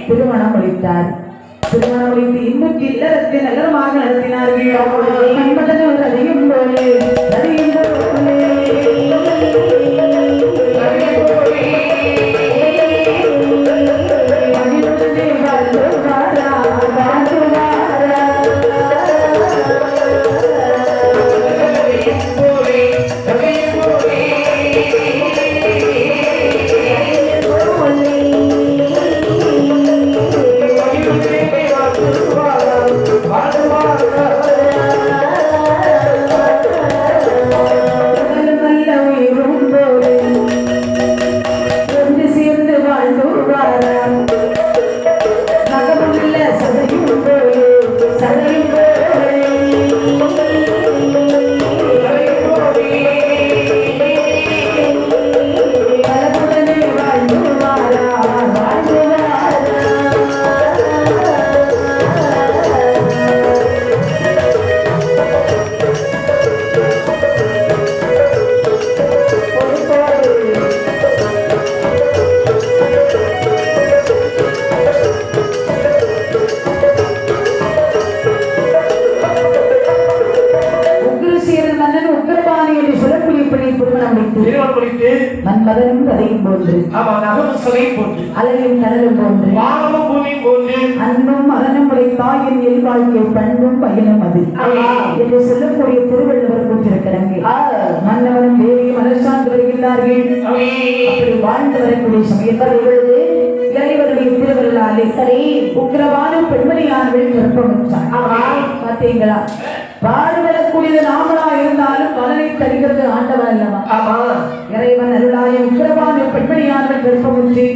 திருமணம் முடித்தார். திருமணம் முடித்து இன்னும் இல்லறத்தை நல்லமாக நடத்தினார்கள். மன்மதன் அதையும் போலே அதையும் போலே மன்மதனும் கதையும் போன்று அலையும் கடலும் போன்று அன்பும் மதனும் தாயின் இல்வாழ்க்கை பண்பும் பயனும் அது என்று சொல்லக்கூடிய திருவள்ளுவர் கூற்றிருக்கிறாங்க. மன்னவனும் தேவியும் மனசார்ந்து வருகிறார்கள். அப்படி வாழ்ந்து வரக்கூடிய சமயத்தில் இறைவனுடைய திருவள்ளாலே சரி உக்கிரமான பெண்மணியானவர்கள் கற்பமிச்சார். பார்த்தீங்களா, பாடுபடக்கூடியது நாமளா இருந்தாலும் பலனை தருகிறது ஆண்டவன் அல்லவா? இறைவன் அருளாய உக்கிரமான பெண்மணியானவர்கள் கற்பமுற்றி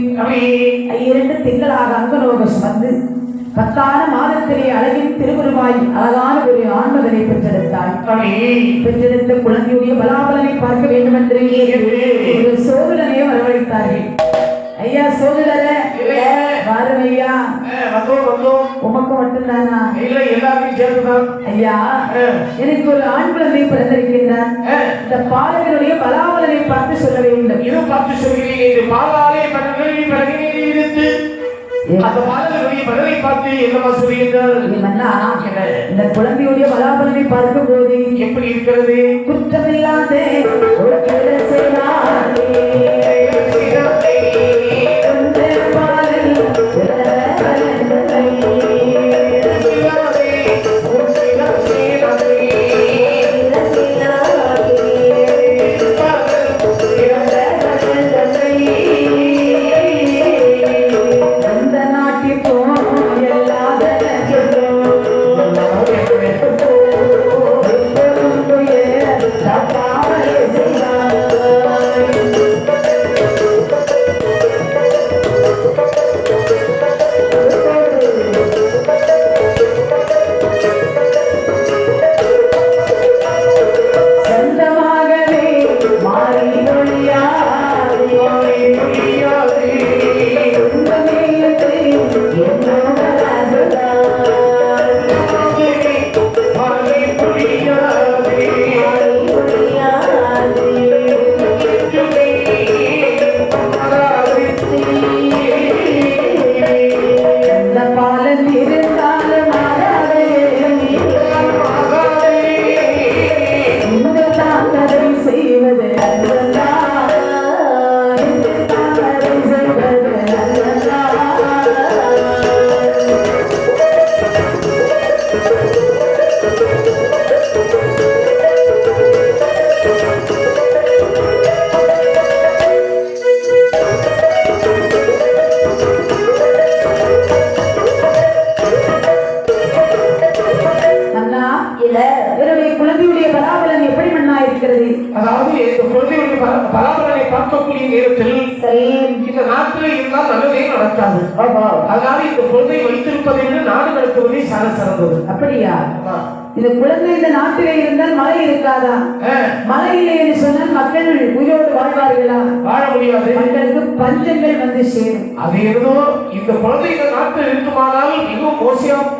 2 திங்களாக அங்கலோக சுமந்து 10ஆன மாதத்திலே அழகின் திருவுருவாய் அழகான ஒரு ஆண்மகனை பெற்றெடுத்தாள். பெற்றெடுத்த குழந்தையுடைய பலாபலனை பார்க்க வேண்டும் என்று ஒரு சோதனையை வரவழைத்தார்கள். ஐயா சோதரே வாருமையா, உமக்கு மட்டும்தானா? ஐயா, எனக்கு ஒரு ஆண் குழந்தை பிறந்திருக்கின்றான். இந்த பாலகனுடைய பலாபலனை பார்த்து சொல்ல வேண்டும். இது பார்த்து சொல்கிறேன். பாலாலே இருந்து அந்த பாலகனுடைய பலனை பார்த்து என்னமா சொல்கிறீர்கள்? இந்த குழந்தையுடைய பலாபலனை பார்க்கும் போது எப்படி இருக்கிறது? குற்றமில்லாத பலாபலனை பார்க்கக்கூடிய நேரத்தில் இந்த நாட்டில் இருந்தால் நல்லதே நடக்காது. அதனால இந்த குழந்தை வைத்திருப்பதை விட நாடு நடத்துவதே சால சிறந்தது. அப்படியா? இந்த குழந்தை இந்த நாட்டிலே இருந்தால் மழை இருக்காதா? மழை இல்லை என்று சொன்னால் மக்கள் உயிரோடு வாழ்வார்களா? வாழ முடியாது. மக்களுக்கு பஞ்சங்கள் வந்து சேரும். அது ஏதோ இந்த குழந்தை இந்த நாட்டில் இருக்குமானால் மிகவும்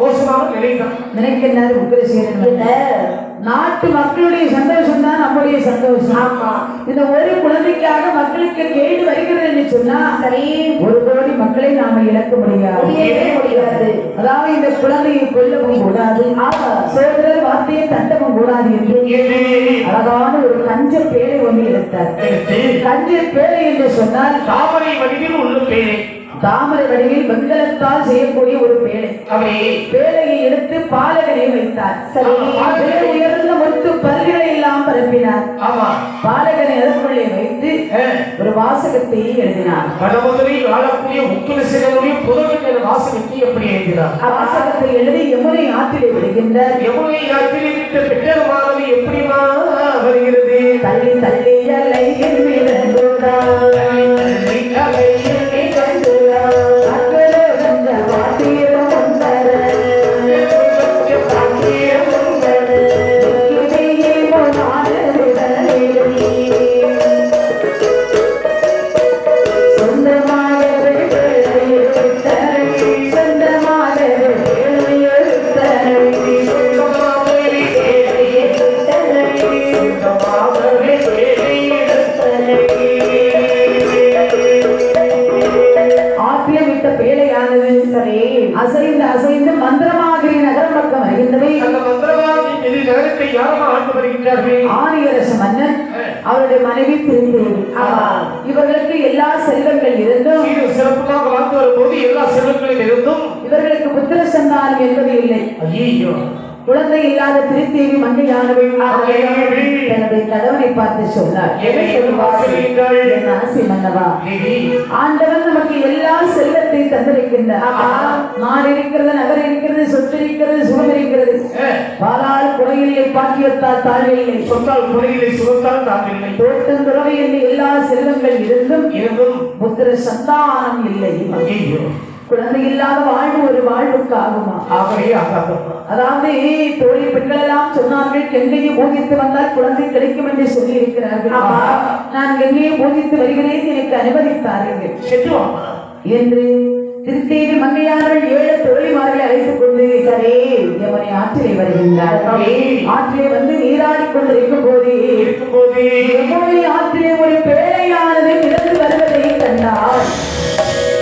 மோசமான நிலைதான் நினைக்கிறார் உக்ரசேனன். நாட்டு மக்களுடைய சந்தோஷம் தான் நம்முடைய சந்தோஷம். இந்த ஒரு குழந்தைக்காக மக்களுக்கு கேடு வருகிறது என்று சொன்னா சரி ஒரு கோடி மக்களை நாம இழக்க முடியாது. அதாவது இந்த குழந்தையை கொல்லவும் கூடாது, சோதரர் வார்த்தையை தண்டவும் கூடாது என்று அழகான ஒரு கஞ்ச பேரை ஒன்று எடுத்தார். கஞ்ச பேரை என்று சொன்னால் தாமரை வடிவில் உள்ள பேரை, தாமரை வடிவில் வெண்கலத்தால் செய்யக்கூடிய ஒரு பேழை. பேழையை எடுத்து பாலகனை வைத்தார். உயர்ந்த முத்து பல்களை எல்லாம் பரப்பினார். பாலகனை அதற்குள்ளே வைத்து ஒரு வாசகத்தை எழுதினார். வாழக்கூடிய முக்கிய புதவின் வாசகத்தை எப்படி எழுதினார்? வாசகத்தை எழுதி யமுனை ஆற்றிலே விடுகின்றார். யமுனை ஆற்றிலே விட்ட பெற்றமானது எப்படிமா வருகிறது? தள்ளி தள்ளி அலை அசைந்து அசைந்து மந்திரமாகிரி நகரம் பக்கம் வருகின்றவை. அந்த மந்திரமாகிரி நகரத்தை யாரும் ஆண்டு வருகின்றார்கள்? ஆரியரச மன்னன், அவருடைய மனைவி திருந்தேவி. இவர்களுக்கு எல்லா செல்வங்கள் இருந்தும், சிறப்பாக வாழ்ந்து வரும்போது எல்லா செல்வங்களும் இருந்தும் இவர்களுக்கு புத்திர சந்தானம் என்பது இல்லை. ஐயோ, குழந்தை இல்லாத திருத்தேவி மங்கையானவள் தன்னுடைய கணவனை பார்த்து சொன்னார், ஆண்டவன் நமக்கு எல்லா செல்வத்தை தந்திருக்கின்றார். நாடு இருக்கிறது, நகர் இருக்கிறது, சொத்து இருக்கிறது, சுகம் இருக்கிறது. பாலால் குறையில்லை, பாக்கியத்தால் தாழ்வில்லை, சொத்தால் குறையில்லை, சுகத்தால் தாழ்வில்லை, தோட்டம் துறவை என்று எல்லா செல்வங்கள் இருந்தும் புத்திர சந்தானம் இல்லை. குழந்தை இல்லாத வாழ்வு ஒரு வாழ்வுக்கு ஆகுமா? அதாவது தோழி பெண்கள் எல்லாம் சொன்னார்கள், கங்கையை பூஜித்து வந்தால் குழந்தை கிடைக்கும் என்று சொல்லி இருக்கிறார்கள். நான் கங்கையை பூஜித்து வருகிறேன், எனக்கு அனுமதித்தார்கள் என்று திருத்தேவி மங்கையார்கள் 7 தோழிமார்களை அழைத்துக் கொண்டு சரே யமுனை ஆற்றிலே வருகின்றார். ஆற்றிலே வந்து நீராடி கொண்டிருக்கும் போது யமுனை ஆற்றிலே ஒரு பேழையானது மிதந்து வருவதை கண்டார்.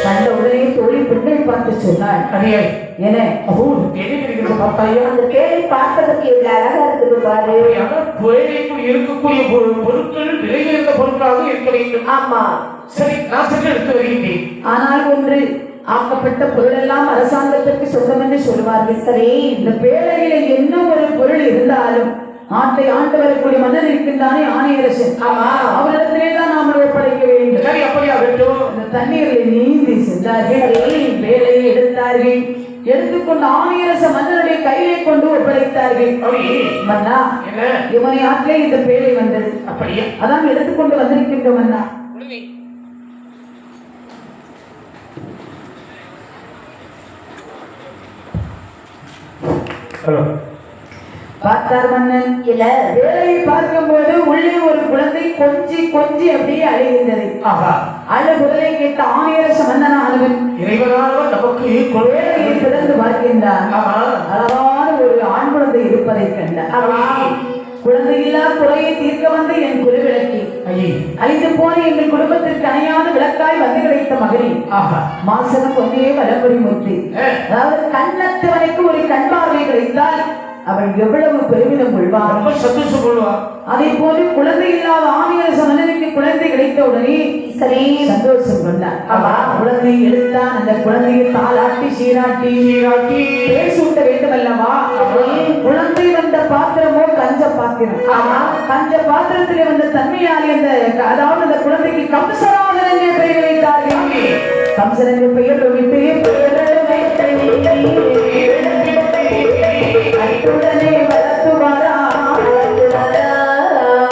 கண்ட உடனே தோழி பெண்கள் பார்த்து சொன்னாள், என அந்த பேரை பார்ப்பதற்கு எவ்வளவு அழகா இருக்குது பாரு. இருக்கக்கூடிய பொருட்கள் விலை உயர்ந்த பொருட்களாக இருக்க வேண்டும். ஆமா, சரி, நான் சென்று எடுத்து வருகின்றேன். ஆனால் ஒன்று, ஆக்கப்பட்ட பொருள் எல்லாம் அரசாங்கத்திற்கு சொந்தம் என்று சொல்வார்கள். சரி, இந்த பேழையில என்ன ஒரு பொருள் இருந்தாலும் நாட்டை ஆண்டு வரக்கூடிய மன்னன் இருக்கின்றானே ஆணையரசன், அவரிடத்திலே தான் நாம் ஒப்படைக்க வேண்டும். சரி, அப்படியா வேண்டும். அந்த தண்ணீரில் நீந்தி சென்றார்கள், வேலையை எடுத்தார்கள். எடுத்துக்கொண்டு ஆணையரச மன்னனுடைய கையை கொண்டு ஒப்படைத்தார்கள். மன்னா, யமுனை ஆற்றிலே இந்த பேழை வந்தது, அப்படியே அதான் எடுத்துக்கொண்டு வந்திருக்கின்றோம் மன்னா. பார்த்தார் மன்னன். வேலையை பார்க்கும் போது உள்ளே ஒரு குழந்தை கொஞ்சி கொஞ்சி அப்படியே அழுகின்றது. அழுகுரலை கேட்ட ஆணையரச மன்னனானவன் இறைவனானவன் நமக்கு வேலையை திறந்து பார்க்கின்றான். அழகான ஒரு ஆண் குழந்தை இருப்பதை கண்டார். குழந்தையில்லா குறையை தீர்க்க வந்த என் குருவிளக்கி, அழிந்து போன எங்கள் குடும்பத்திற்கு அணையான விளக்காய் வந்து கிடைத்த மகனே, மாசனம் ஒன்னே வலம்புரி முத்தி. அதாவது கண்ணத்தவனுக்கு ஒரு கண் பார்வை கிடைத்தால் அவள் எவ்வளவு பெருமிதம் கொள்வார், ரொம்ப சந்தோஷம் கொள்வார். அதே போல குழந்தை இல்லாத ஆணையரச மன்னனுக்கு குழந்தை கிடைத்த உடனே சரி சந்தோஷம் கொண்டார். குழந்தை எடுத்தான். அந்த குழந்தையை தாளாட்டி சீராட்டி பேசூட்ட வேண்டும் அல்லவா? குழந்தை வந்த பாத்திரமோ கஞ்ச பாத்திரம். கஞ்ச பாத்திரத்திலே வந்த தன்மையாலே அந்த அதாவது அந்த குழந்தைக்கு கம்சராஜன் என்ற பெயர் வைத்தார்கள். கம்சன் என்ற பெயர் விட்டு அத்துடனே வளர்த்து வரா,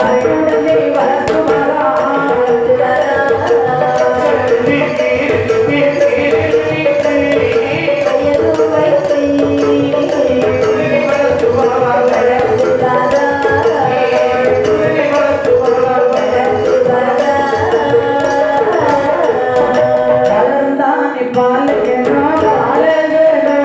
அத்துடனே வளர்த்து வரா. வளர்ந்தானே பாலகனோ பாலகனோ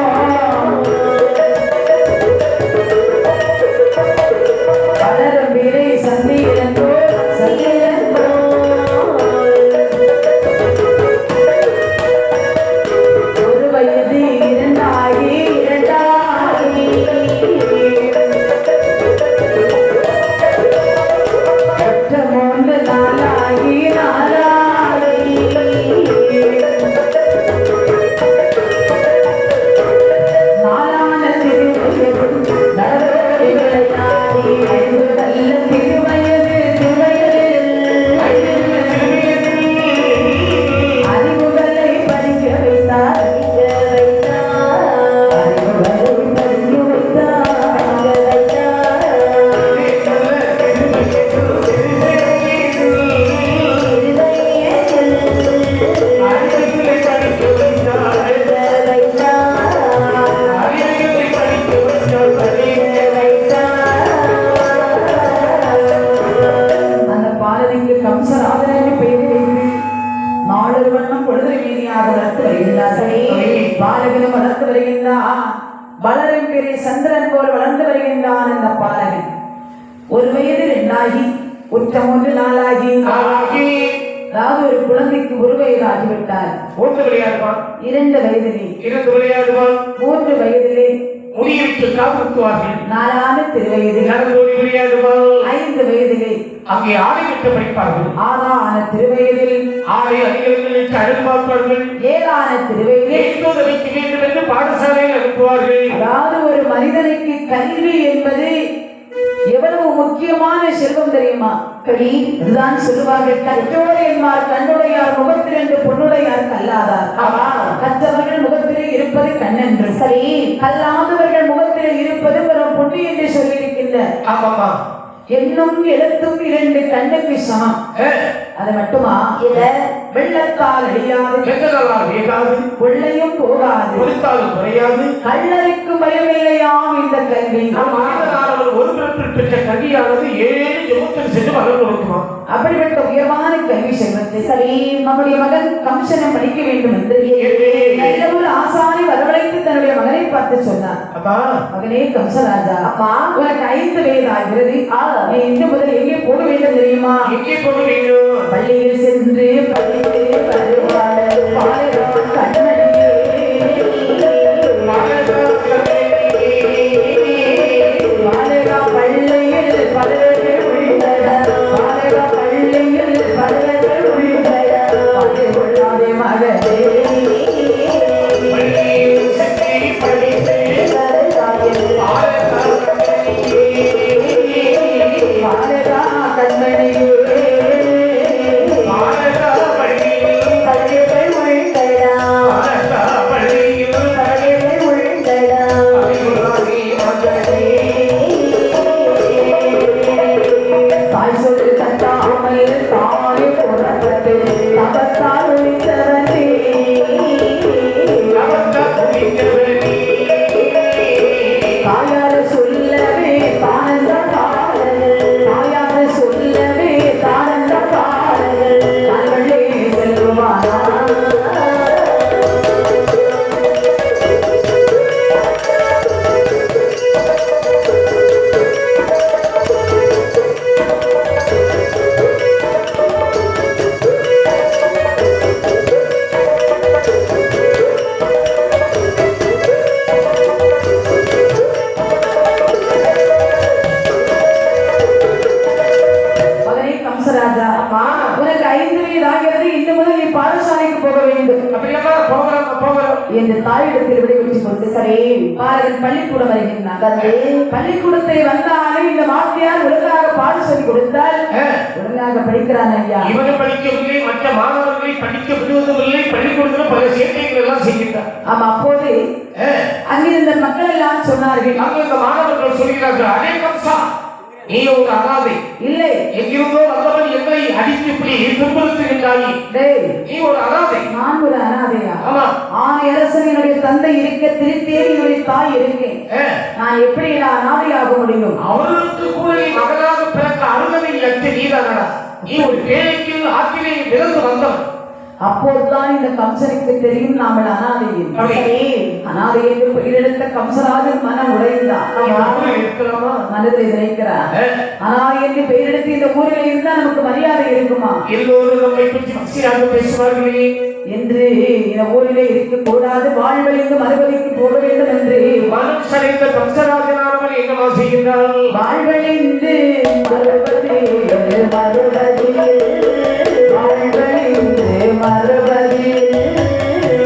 வருகின்றார். பாலகனும் வளர்ந்து வருகின்றான். வளரும் பெரிய சந்திரன் போல் வளர்ந்து வருகின்றான் இந்த பாலகன். 1 வயது 2 ஆகி உச்சம் 1 நாளாகி அதாவது ஒரு குழந்தைக்கு 1 வயது ஆகிவிட்டார். 1 விளையாடுவான், 2 வயதிலே 2 விளையாடுவான், 3 வயதிலே முடியிற்கு காப்புவார்கள், 4 திருவயதில் நடந்தோடி விளையாடுவான், 5 வயதிலே அங்கே ஆடை கட்ட படிப்பார்கள், 6 திருவயதில் ஆடை அதிகாரிகளுக்கு அழகு பார்ப்பார்கள், 7 திருவயதில் எந்தோடு வைக்க வேண்டும் என்று பாடசாலையில் அனுப்புவார்கள். அதாவது ஒரு மனிதனுக்கு கல்வி என்பது எவ்வளவு முக்கியமான செல்வம் தெரியுமா? இதுதான் சொல்லுவார்கள், கற்றோர் என்பார் கண்ணுடையார் முகத்திரண்டு பொன்னுடையார் கல்லாதார். கற்றவர்கள் முகத்திலே இருப்பது கண்ணென்று, சரி கல்லாதவர்கள் முகத்திலே இருப்பது ஒரு பொண்ணு என்று சொல்லியிருக்கின்ற என்னும் எழுத்தும் 2 கண்ணுக்கு சமம். அது மட்டுமா? வெள்ளத்தால் அழியாது, கொள்ளையும் போகாது, குறையாது, கள்ளருக்கு பயமில்லையாம் இந்த கல்வி. ஒரு பெற்ற கல்வியானது 7 ஜெபத்தில் சென்று மகன் கொடுக்குமா? அப்படிப்பட்ட உயர்வான கல்வி செல்வத்தை சரி நம்முடைய மகன் கம்சனம் படிக்க வேண்டும் என்று நல்ல ஒரு ஆசாரி வரவழைத்து தன்னுடைய மகனை பார்த்து சொன்னார். மகனே கம்சராஜா, உனக்கு 5 வயது ஆகிறது. நீ இன்று முதல் எங்கே போக வேண்டும் தெரியுமா? எங்கே போக வேண்டும்? பள்ளியில் சென்று படித்து வருவாள் கண்மணியே. பள்ளிக்கூடம் வருகின்றார். பள்ளிக்கூடத்தை வந்தாலே இந்த வாத்தியார் ஒழுங்காக பாடு சொல்லி கொடுத்தால் ஒழுங்காக படிக்கிறான் ஐயா. இவங்க படிக்கவில்லை, மற்ற மாணவர்களை படிக்க விடுவதில்லை, பள்ளிக்கூடத்தில் பல சேர்க்கைகள் எல்லாம் செய்கின்றார். ஆமா, அப்போது அங்கிருந்த மக்கள் எல்லாம் சொன்னார்கள், அங்கு இந்த மாணவர்கள் சொல்கிறார்கள், அதே கம்சா நீ ஒரு அனாதை இல்லை, எங்கிருந்தோ வந்தவன் என்னை அடித்து இப்படி துன்புறுத்துகின்றாய், நீ ஒரு அனாதை. நான் ஒரு அனாதையா? ஆமா. அரசன் என்னுடைய தந்தை இருக்க, திருத்தேவி என்னுடைய தாய் இருக்கேன், நான் எப்படி அனாதையாக முடியும்? அவர்களுக்கு கூட நீ மகனாக பிறக்க அருகதை அற்ற நீதானடா, நீ ஒரு வேலைக்கு ஆற்றிலே பிறந்து வந்தவன். அப்போதுதான் இந்த கம்சனுக்கு தெரியும் நாமல் அனாதை. அனாதை என்று பெயரெடுத்த கம்சராஜன் மனம் உடைந்தான், மனதில் நினைக்கிறார். அனாதை என்று பெயரெடுத்து இந்த ஊரில் இருந்தா நமக்கு மரியாதை இருக்குமா? எல்லோரும் நம்மை பற்றி பக்தியாக பேசுவார்களே என்று இந்த ஊரிலே இருக்கக்கூடாது, வாழ்வழிந்து மறுபடிக்கு போக வேண்டும் என்று மனம் சடைந்த கம்சராஜனானவன் என்னமா செய்கின்றான்? வாழ்வழிந்து மறுபடி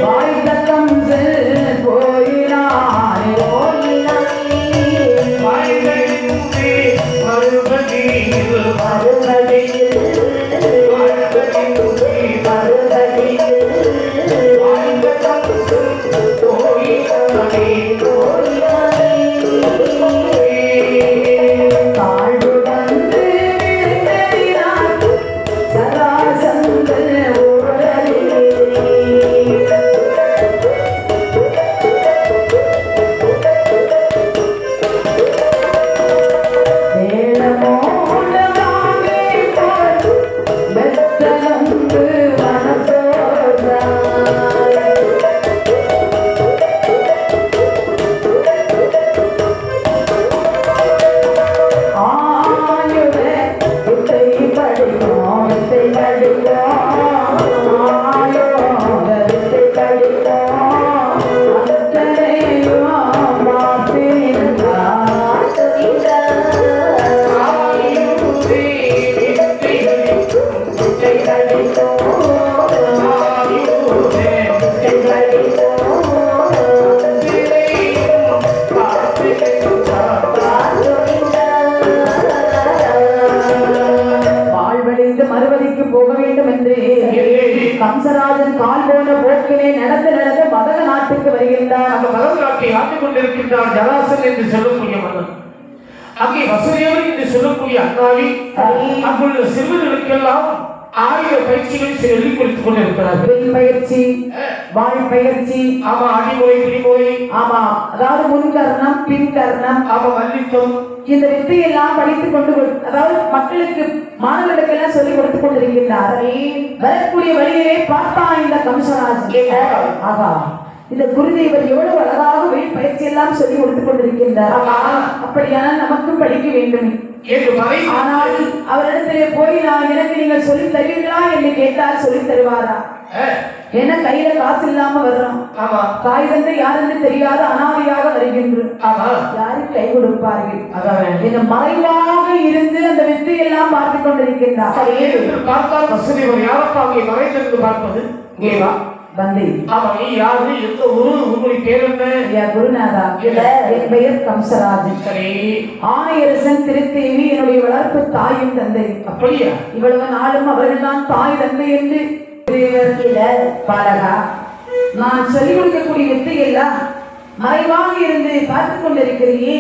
வாய்த்தக்கம் செல் போயினாய் தாழ்வு வந்து நாட்டுக்கு வருகின்றார். அந்த மகர நாட்டை ஆண்டு கொண்டிருக்கின்றார் ஜராசன் என்று சொல்லக்கூடிய மன்னன். அங்கே வசுதேவர் என்று சொல்லக்கூடிய அண்ணாவி அங்குள்ள சிறுவர்களுக்கெல்லாம் 1000 பயிற்சிகள் சொல்லிக் கொடுத்துக் கொண்டிருக்கிறார்கள். வில் பயிற்சி, வாழ் பயிற்சி, ஆமா அடிமுறை பிடிமுறை, ஆமா அதாவது முன்கர்ணம் பின்கர்ணம், ஆமா மல்யுத்தம், இந்த வித்தையெல்லாம் படித்துக் கொண்டு அதாவது மக்களுக்கு மாணவர்களுக்கு எல்லாம் சொல்லிக் கொடுத்துக் கொண்டிருக்கின்றார். வரக்கூடிய வழியிலே பார்த்தா இந்த கம்சராஜ் ஆகா இந்த குருதேவர் எவ்வளவு அழகாக வில் பயிற்சி எல்லாம் சொல்லி கொடுத்துக் கொண்டிருக்கின்றார். அப்படியானால் நமக்கும் படிக்க வேண்டும். ஆனால் அவரிடத்திலே போய் நான் எனக்கு நீங்கள் சொல்லி தருவீர்களா என்று கேட்டால் சொல்லி தருவாரா? ஏன்னா கையில காசு இல்லாம வர்றோம், தாய் தந்தை யாருன்னு தெரியாத அனாதையாக வருகின்றோம், யாரும் கை கொடுப்பார்கள்? இந்த மறைவாக இருந்து அந்த வித்தை எல்லாம் பார்த்து கொண்டிருக்கின்றார். வந்தை குருநாதா, என் பெயர் கம்சராஜன். ஆணையரசன் திருத்தேவி என்னுடைய வளர்ப்பு தாயும் தந்தை. அப்படியா? இவ்வளவு நாளும் அவர்கள் தான் தாய் தந்தை என்று பாலகா நான் சொல்லிக் கொடுக்கக்கூடிய வித்தை எல்லாம் மறைவாக இருந்து பார்த்துக் கொண்டிருக்கிறீயே.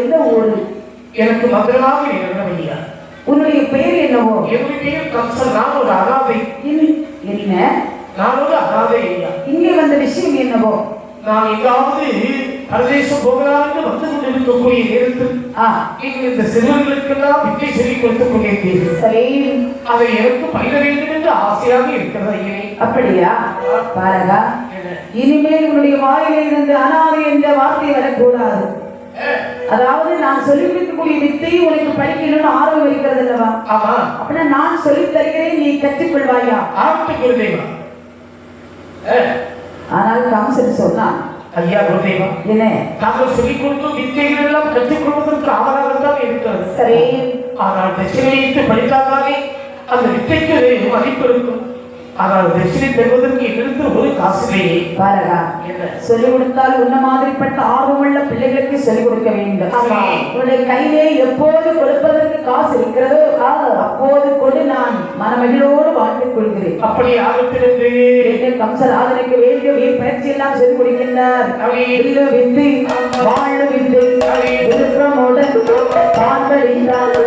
எந்த ஊரு? எனக்கு மதுரமாக இருக்கிற. உன்னுடைய பெயர் என்னவோ? என்னுடைய பெயர் கம்சன். நான் ஒரு அனாதை. என்ன? நான் ஒரு அனாதை ஐயா. இங்கே வந்த விஷயம் என்னவோ? நான் எங்காவது பிரதேசம் போகலான்னு வந்து கொண்டிருக்கக்கூடிய நேரத்தில் இந்த சிறுவர்களுக்கெல்லாம் வித்தை சொல்லிக் கொடுத்துக் கொண்டிருக்கிறீர்கள். சரி, அதை எனக்கு பயிர வேண்டும் என்று ஆசையாக இருக்கிறது ஐயனே. அப்படியா? பாலகா, இனிமேல் உன்னுடைய வாயிலே இருந்து அனாதை என்ற வார்த்தை வரக்கூடாது. அதாவது நான் சொல்லிக் கொடுக்கக்கூடிய வித்தை உனக்கு படிக்கணும்னு ஆர்வம் இருக்கிறது அல்லவா? ஆமா. அப்படின்னா நான் சொல்லித் தருகிறேன், நீ கற்றுக்கொள்வாயா? ஆட்டு குருதேவா. ஆனால் கம்சன் சொன்னான், ஐயா குருதேவா, என்ன தாங்கள் சொல்லிக் கொடுக்கும் வித்தைகள் எல்லாம் கற்றுக் கொள்வதற்கு ஆவலாகத்தான் இருக்கிறது. சரி, ஆனால் தட்சிணையிட்டு படித்தால்தானே அந்த வித்தைக்கு மதிப்பு இருக்கும். ஆனால் தட்சிணை பெறுவதற்கு எங்களுக்கு ஒரு காசிலேயே. பாலகா, சொல்லிக் கொடுத்தால் உன்ன மாதிரிப்பட்ட ஆர்வமுள்ள பிள்ளைகளுக்கு சொல்லிக் கொடுக்க வேண்டும். உன்னுடைய கையிலே எப்போது கொடுப்பதற்கு காசு இருக்கிறதோ அப்போது கொடு, நான் மனமகிழோடு வாழ்த்துக் கொள்கிறேன். அப்படி ஆகத்திலிருந்து கம்சராஜனுக்கு வேண்டிய பயிற்சி எல்லாம் சொல்லிக் கொடுக்கின்றார். வித்தை, வாழ்வு வித்தை, விருப்பமுடன் காண்பறிந்தார்.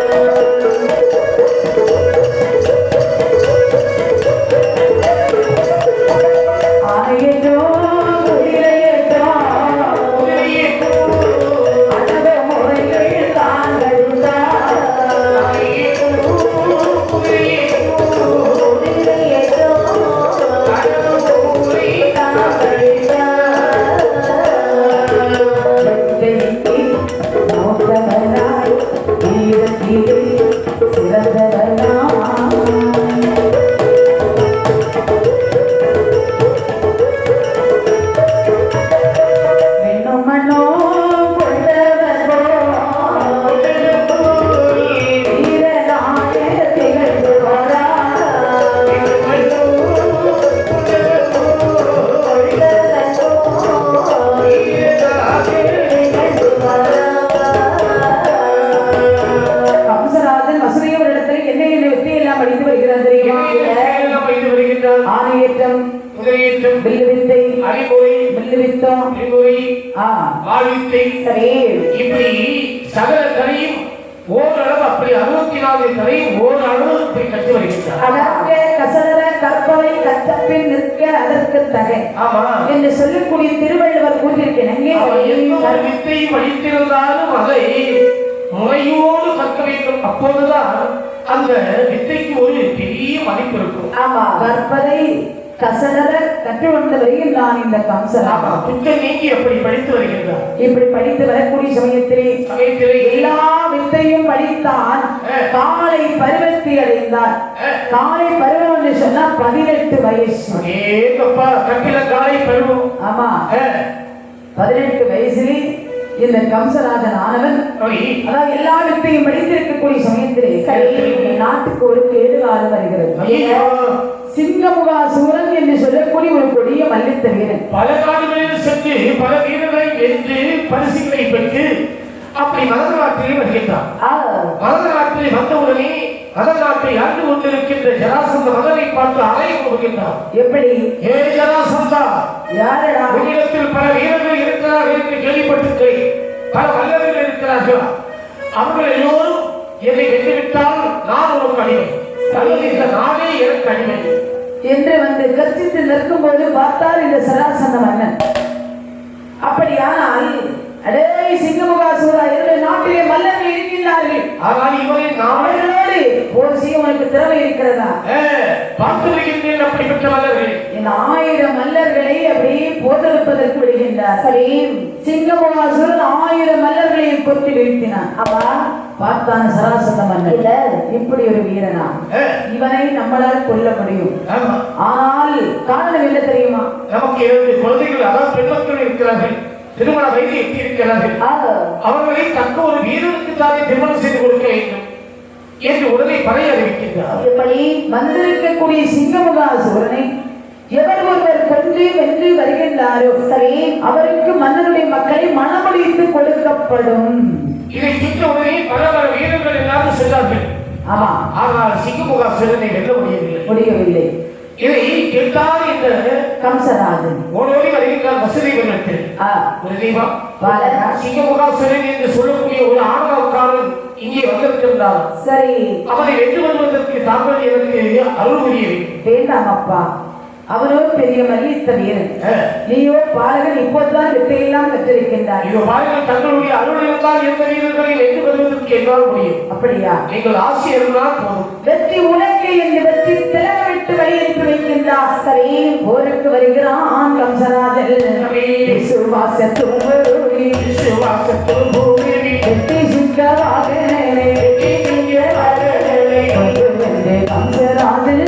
இப்படி சகல கலையும் ஓரளவு அப்படி 64 கலையும் ஓரளவு இப்படி கற்று வருகின்றார். கற்பவை கற்றப்பின் நிற்க அதற்கு தகை என்று சொல்லக்கூடிய திருவள்ளுவர் கூறியிருக்கிறேன். வித்தை படித்திருந்தாலும் அதை முறையோடு கற்க வேண்டும். அப்போதுதான் அந்த வித்தைக்கு ஒரு பெரிய மதிப்பு இருக்கும். ஆமா, கற்பதை கசடர கற்றுக்கொண்டு வருகின்றான் இந்த கம்சன். குற்றம் நீங்கி அப்படி படித்து வருகின்றார். இப்படி படித்து வரக்கூடிய சமயத்திலே எல்லா வித்தையும் படித்தான். காலை பருவத்தை அடைந்தார். காலை பருவம் என்று சொன்னா 18 வயசு. கட்டில காலை பருவம். ஆமா, 18 வயசிலே இந்த கம்சராஜன் ஆனவன் அதாவது எல்லா வித்தையும் படித்திருக்கக்கூடிய சமயத்திலே நாட்டுக்கு ஒரு கேடுகாலம் வருகிறது. சிங்கமுகாசூரன் என்று சொல்லக்கூடிய ஒரு கொடிய மல்யுத்த வீரன் பல நாடுகளில் சென்று பல வீரர்களை வென்று பரிசுகளை பெற்று அப்படி மகர நாட்டிலே வருகின்றான். மகர நாட்டிலே வந்தவுடனே மகன் நாட்டை ஆண்டு கொண்டிருக்கின்ற ஜராசந்த மகனை பார்த்து அறை கொடுக்கின்றார். எப்படி? ஏ ஜராசந்தா, யாரடா? உன்னிடத்தில் பல வீரர்கள் இருக்கிறார்கள் என்று கேள்விப்பட்டிருக்கிறேன். பல வல்லவர்கள் இருக்கிறார்கள். அவர்கள் எல்லோரும் என்னை வென்றுவிட்டால் நான் உனக்கு அடிமை, அல்லது இந்த நாடே எனக்கு அடிமை என்று வந்து கர்ஜித்து நிற்கும் போது பார்த்தார் இந்த சராசந்த மன்னன். அப்படியானால் அடே சிங்கமுகாசுரா, என்னுடைய நாட்டிலே மல்லர்கள் இருக்கின்றார்கள். ஆனால் இவரை அவர்களோடு போர் செய்ய உனக்கு திறமை இருக்கிறதா? பார்த்து வருகின்றேன். அப்படிப்பட்ட மல்லர்கள் இந்த 1000 மல்லர்களை அப்படியே போதெடுப்பதற்கு விடுகின்றார். சரி, சிங்கமுகாசுரன் 1000 மல்லர்களையும் கொட்டி வீழ்த்தினான். அப்பா பார்த்தான் சராசந்த மன்னன், இல்ல இப்படி ஒரு வீரனா, இவனை நம்மளால் கொல்ல முடியும். ஆனால் காரணம் என்ன தெரியுமா? நமக்கு 2 குழந்தைகள், அதாவது பெண் மக்கள் இருக்கிறார்கள், திருமண வயது எட்டி இருக்கிறார்கள். அவர்களை தக்க ஒரு வீரனுக்கு தானே திருமணம் செய்து கொடுக்க வேண்டும் என்று உடனே படைய அறிவிக்கின்றார். எப்படி? வந்திருக்கக்கூடிய சிங்கமுகாசுரனை எவர் ஒருவர் கொண்டு வென்று வருகின்றாரோ சரி, அவருக்கு மன்னனுடைய மக்களை மணமளித்து கொடுக்கப்படும். இதை சுற்ற உடனே பல வீரர்கள் எல்லாரும் சென்றார்கள். ஆமா, ஆனால் சிங்கமுகாசுரனை வெல்ல முடியவில்லை. இதை கேட்டால் இந்த கம்சராஜன் ஓடோடி வருகின்றார் வசுதேவனுக்கு. சிங்கமுகாசுரன் என்று சொல்லக்கூடிய ஒரு ஆணவக்காரன் இங்கே வந்திருக்கின்றார். சரி, அவனை வென்று வருவதற்கு தாங்கள் எனக்கு அருள் புரிய வேண்டாம் அப்பா. அவனோ பெரிய மல்யுத்த வீரன், நீயோ பாலகன், இப்போதுதான் வித்தையெல்லாம் கற்றிருக்கின்றார். இது பாருங்கள், தங்களுடைய அருள் இருந்தால் எந்த வீரர்களை வென்று வருவதற்கு என்னால் முடியும். அப்படியா? நீங்கள் ஆசை இருந்தால் போதும். வெற்றி உனக்கு என்று வெற்றி திறவிட்டு வெளியேற்றி வைக்கின்றார். சரி, போருக்கு வருகிறான் கம்சராஜன். வெற்றி சிங்கவாகனே கம்சராஜன்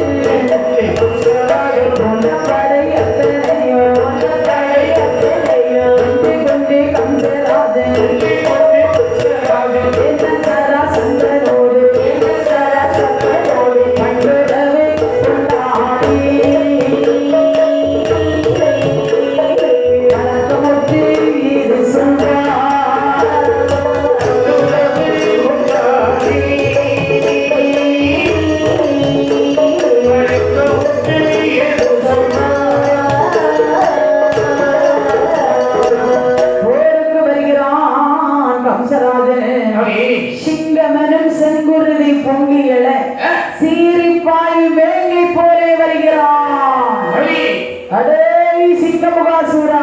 சிங்கமனும் செங்குருதி பொங்கியல சீரிப்பாய் வேங்கை போலே வருகிறான். அடே சிங்கமுகாசுரா,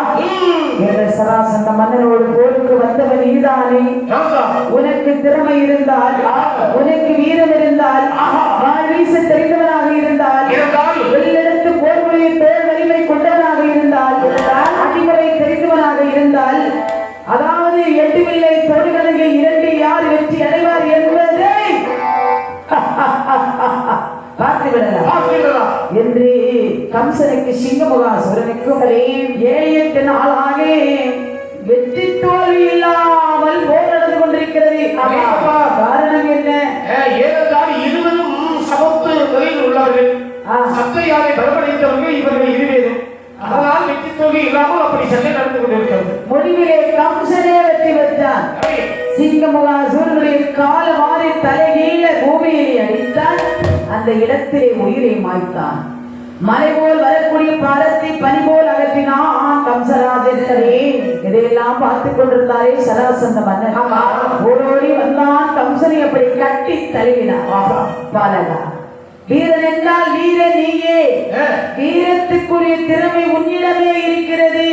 சராசந்த மன்னனோடு போருக்கு வந்தவன் நீதானே. உனக்கு திறமை இருந்தால், உனக்கு வீரம் இருந்தால், வாழ் வீச தெரிந்தவனாக இருந்தால், வெள்ளெடுத்து போர் மொழியை தோல் வலிமை கொண்டவனாக இருந்தால், அடிமுறை தெரிந்தவனாக இருந்தால், அதாவது 8 வில்லை தோடுகளில் 2 யார் வெற்றி அடைவார் என்பதை பார்த்து விடலாம் என்று கம்சனுக்கு சிங்கமுகாசுரனுக்கும் 7-8 நாளாக வெற்றி தோல்வி இல்லாமல் போர் நடந்து கொண்டிருக்கிறது. காரணம் என்ன? ஏனென்றால் இருவரும் சமத்து நிலையில் உள்ளார்கள். சத்தையாரை பலப்படுத்தவர்கள் இவர்கள் இருவேரும். அதனால் வெற்றி தோல்வி இல்லாமல் அப்படி சண்டை நடந்து கொண்டிருக்கிறது. முடிவிலே கம்சனே வெற்றி பெற்றான். சிங்கமுகாசுரனுடைய கால மாறி தலைகீழ பூமியை அடித்தான். அந்த இடத்திலே உயிரை மாய்த்தான். மலை போல் வரக்கூடிய பாரத்தை பனி போல் அகற்றினான் கம்சராஜன். இதையெல்லாம் பார்த்துக் கொண்டிருந்தாரே சராசந்த மன்னன். ஓடோடி வந்தான். கம்சனை அப்படி கட்டி தழுவினான். பாலகா, வீரன் என்றால் வீரன் நீயே. வீரத்துக்குரிய திறமை உன்னிடமே இருக்கிறது.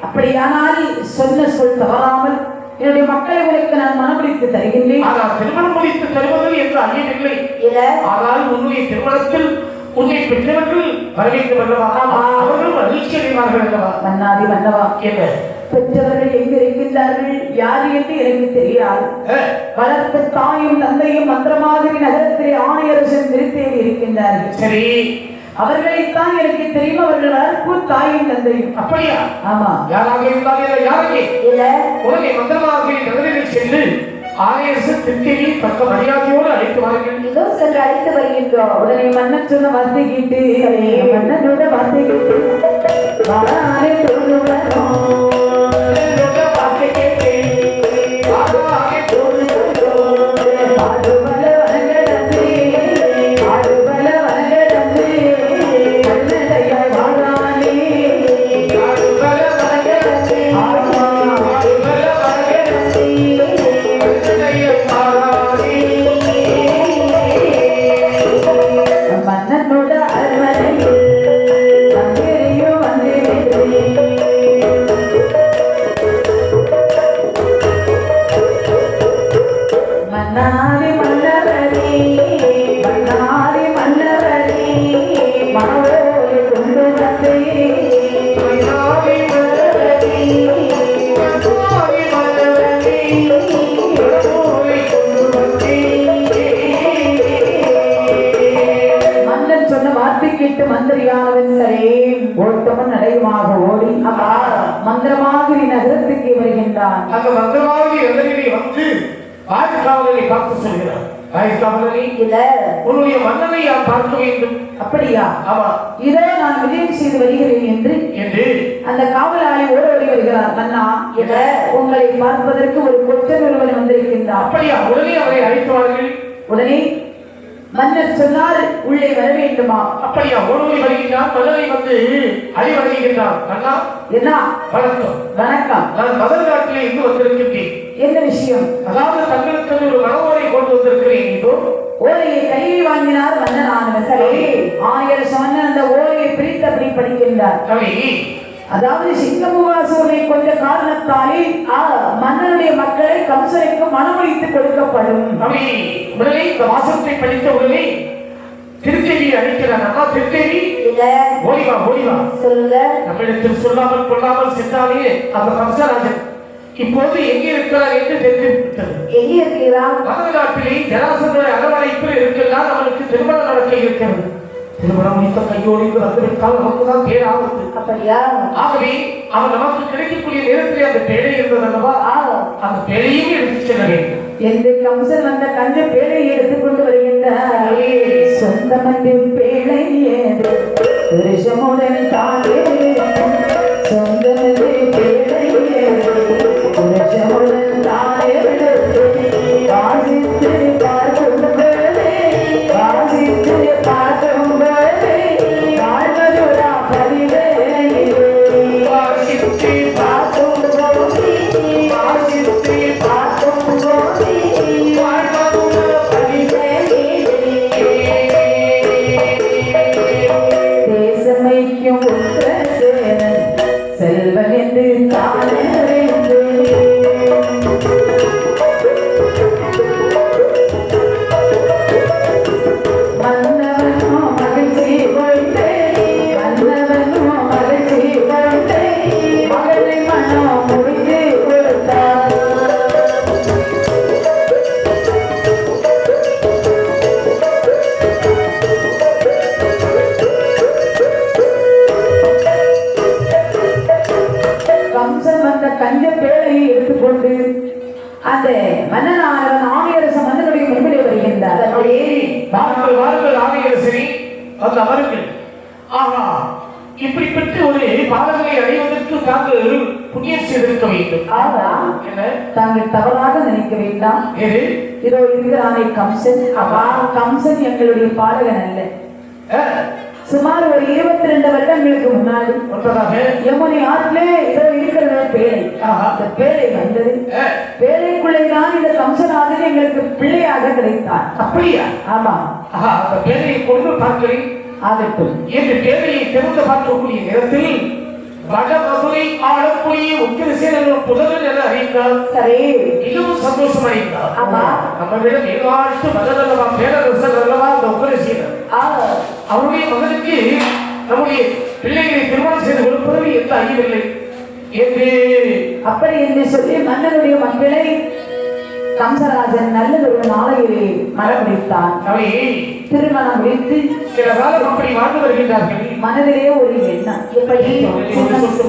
அப்படியானால் சொன்ன சொல் தவறாமல் என்னுடைய மக்களை உனக்கு நான் மனமுடித்து தருகின்றேன். ஆனால் திருமணம் முடித்து தருவது என்று ஐயமில்லை. ஆனால் உன்னுடைய திருமணத்தில் உன்னை பெற்றவர்கள் வரவேற்கும் அல்லவா? அவர்கள் மகிழ்ச்சி அடைவார்கள் அல்லவா? மன்னாதி மன்னவா, என்ன பெற்றவர்கள் எங்கு இருக்கின்றார்கள் யார் என்று எனக்கு தெரியாது. வளர்த்த தாயும் தந்தையும் மந்திரமாதிரி நகரத்திலே ஆணையரசன் திருத்தேவி இருக்கின்றார்கள். சரி, அவர்களைத்தான் எனக்கு தெரியும். அவர்கள் வளர்ப்பு தாயும் தந்தையும். அப்படியா? ஆமா. யாராக இருந்தாலும் யாருக்கு இல்ல உடனே மந்திரமாதிரி நகரில் சென்று ஆணையரசன் திருத்தேவி தக்க மரியாதையோடு அழைத்து வாருங்கள். இதோ சென்று அழைத்து வருகின்றோம். உடனே மன்னன் சொன்ன வார்த்தை கேட்டு மன்னனோட வார்த்தை கேட்டு பாடுவல வனங்கடந்து வருகின்றான். அந்த மந்திரவாதி எதிரிலே வந்து வாய்க்காவலனை பார்த்து சொல்கிறார். வாய்க்காவலனை, இல்ல உன்னுடைய மன்னனை நான் பார்க்க வேண்டும். அப்படியா? ஆமா. இதோ நான் விஜயம் செய்து வருகிறேன் என்று அந்த காவலாளி ஓடி வருகிறார். மன்னா, இல்ல உங்களை பார்ப்பதற்கு ஒரு கொற்றன் ஒருவன் வந்திருக்கின்றார். அப்படியா? உடனே அவரை அழைத்துவார்கள். உடனே மன்னர் சொன்னார், உள்ளே வர வேண்டுமா? அப்படியா? ஓடோடி வருகின்றான். மன்னரை வந்து அடிவருகின்றான். அண்ணா, என்ன? வணக்கம். வணக்கம். நான் மதர் நாட்டிலே இருந்து வந்திருக்கின்றேன். என்ன விஷயம்? அதாவது தங்களுக்கு ஒரு மனோரை கொண்டு வந்திருக்கிறேன். இதோ ஓலையை கையில் வாங்கினார் மன்னன் ஆனவன். சரி, 1000 சொன்ன அந்த ஓலையை பிரித்தபடி படிக்கின்றார். சரி, அதாவது சிங்கமுகாசூரை கொண்ட காரணத்தாலே மன்னனுடைய மக்களை கம்சனுக்கு மனமளித்து கொடுக்கப்படும். அப்படி உடனே இந்த வாசகத்தை படித்த உடனே திருத்தேவி அழைக்கிறார். அம்மா திருத்தேவி, இல்ல ஓடிவா ஓடிவா. சொல்லுங்க. நம்மிடத்தில் சொல்லாமல் கொள்ளாமல் சென்றாலே அந்த கம்சராஜன் இப்போது எங்கே இருக்கிறார் என்று தெரிந்துவிட்டது. எங்க இருக்கிறீரா? மதுரை நாட்டிலே ஜராசந்தனுடைய அரவணைப்பில் இருக்கின்றார். அவனுக்கு திருமணம் நடக்க இருக்கிறது. திருமணம் முடித்த கையோடு இங்கு வந்துவிட்டால் நமக்குதான் பேர் ஆபத்து. அப்படியா? ஆகவே அவன் நமக்கு கிடைக்கக்கூடிய நேரத்திலே அந்த பேழை இருந்தது அல்லவா, அந்த பேழையும் எடுத்துச் செல்ல வேண்டும் என்று கம்சன் அந்த கஞ்ச பேழை எடுத்துக்கொண்டு வருகின்றார். சொந்த மண்ணின் பேழை ஏது புருஷமுடன் தானே, சொந்த மண்ணின் பேழை ஏது புருஷமுடன் தானே, வாசித்து பார்க்கும் போதே வாசித்து பார்க்கும் போதே வாழ்வதுரா பதிவேலே, வாசித்து பார்க்கும் போதே வாசித்து பார்க்கும் போதே வாழ்வதுரா பதிவேலே, தேசமைக்கும் உத்தரசேனன் செல்வன் என்று தானே மன்னவனோ மகிழ்ச்சி கொண்டே, மன்னவனோ மகிழ்ச்சி கொண்டே, மகளை மனம் முடித்து கொடுத்தார். கம்சன் வந்த கஞ்ச பேழையை எடுத்துக்கொண்டு அந்த மன்னனானவன் ஆவியரச மன்னனுடைய முன்பிலே வருகின்றார். வாருங்கள் வாருங்கள் ஆணையரசரி, வந்து அமருங்கள். ஆஹா, இப்படிப்பட்ட ஒரு பாலகனை அடைவதற்கு தாங்கள் புண்ணியம் செய்திருக்க வேண்டும். ஆவா, என்ன தாங்கள் தவறாக நினைக்க வேண்டாம். எது? இதோ இருக்கிறானே கம்சன். கம்சன் எங்களுடைய பாலகன் அல்ல. சுமார் ஒரு 22 வருடங்களுக்கு முன்னாடி ஒன்பதாக யமுனை ஆற்றிலே இதோ இருக்கிற பேழை. அந்த பேழை வந்தது. பேழைக்குள்ளேதான் இந்த கம்சநாதன் எங்களுக்கு பிள்ளையாக கிடைத்தார். அப்படியா? ஆமா. அந்த பேரையை கொண்டு பார்க்கிறேன். ஆகட்டும். என்று பேரையை திறந்து பார்க்கக்கூடிய நேரத்தில் வட மதுரை ஆளக்கூடிய உக்கிரசேன புதவன் என அறிந்தார். சரி, மிகவும் சந்தோஷம் அடைந்தார். ஆமா. நம்மிடம் ஏழாட்டு மகன் அல்லவா, பேரரசர் அல்லவா அந்த உக்கிரசேனர். அவருடைய மகனுக்கு நம்முடைய பிள்ளைகளை திருமணம் செய்து கொடுப்பதில் எந்த ஐயமில்லை என்று அப்படி என்று சொல்லி மன்னனுடைய மக்களை கம்சராஜன் நல்லதொரு நாளையிலே மரமுடித்தான். அவை திருமணம் முடித்து சில காலம் அப்படி வாழ்ந்து வருகின்றார்கள். மனதிலே ஒரு எண்ணம், எப்படி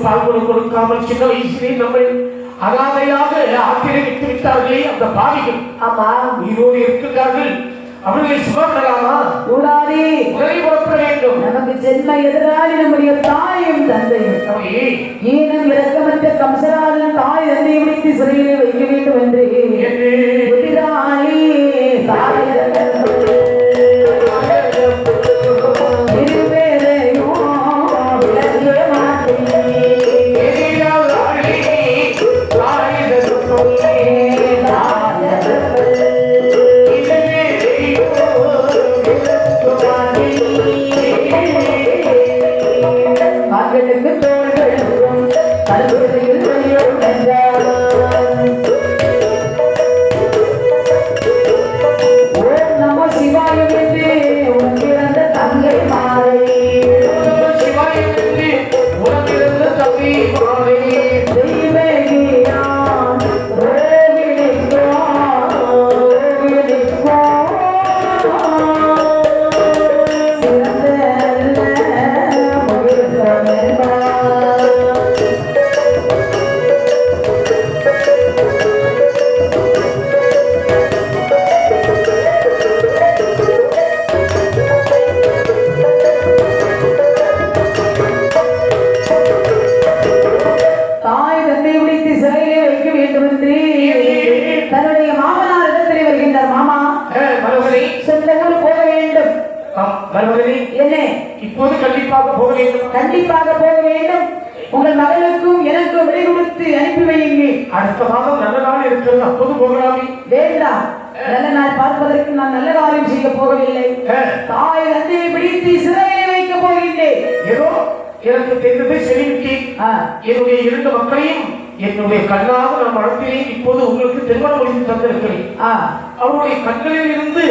பால் கொடுக்காமல் சின்ன வயசிலே நம்மை அனாதையாக ஆத்திரை விட்டு விட்டார்களே அந்த பாவிகள். ஆமா, உயிரோடு இருக்கின்றார்கள். அவர்களை சுமக்கலாமா? கூடாதே. உடனே புறப்பட வேண்டும். நமக்கு ஜென்ம எதிராளி நம்முடைய தாயும் தந்தையும். ஈனம் இரக்கமற்ற கம்சராஜன் தாய் தந்தையை விடுத்து சிறையிலே வைக்க வேண்டும் என்று எதிராளி தாய் மகனுக்கு தோள்களும் கல்வியில் வெளியும் என்றார். ஓம் நமோ சிவாயம் என்று உன் பிறந்த தங்கை மாலை, தெய்வகியான் ரோகிணிக்கோ சிறந்த மறுபடி என்ன இப்போது கண்டிப்பாக போக வேண்டும். கண்டிப்பாக போக வேண்டும். உங்கள் மகளுக்கும் எனக்கும் விடை கொடுத்து அனுப்பி வையுங்கள். அடுத்த மாதம் நல்ல நாள் இருக்கிறது, அப்போது போகலாமே. வேண்டாம், நல்ல நாள் பார்ப்பதற்கு நான் நல்ல காரியம் செய்ய போகவில்லை. தாய் தந்தையை பிடித்து சிறையில் வைக்க போகின்றேன். ஏதோ எனக்கு தெரிந்ததை செவிவிட்டேன். என்னுடைய 2 மக்களையும் என்னுடைய கண்ணாக நான் வளர்க்கிறேன். இப்போது உங்களுக்கு திருமணம் முடித்து தந்திருக்கிறேன். அவருடைய கண்களில் இருந்து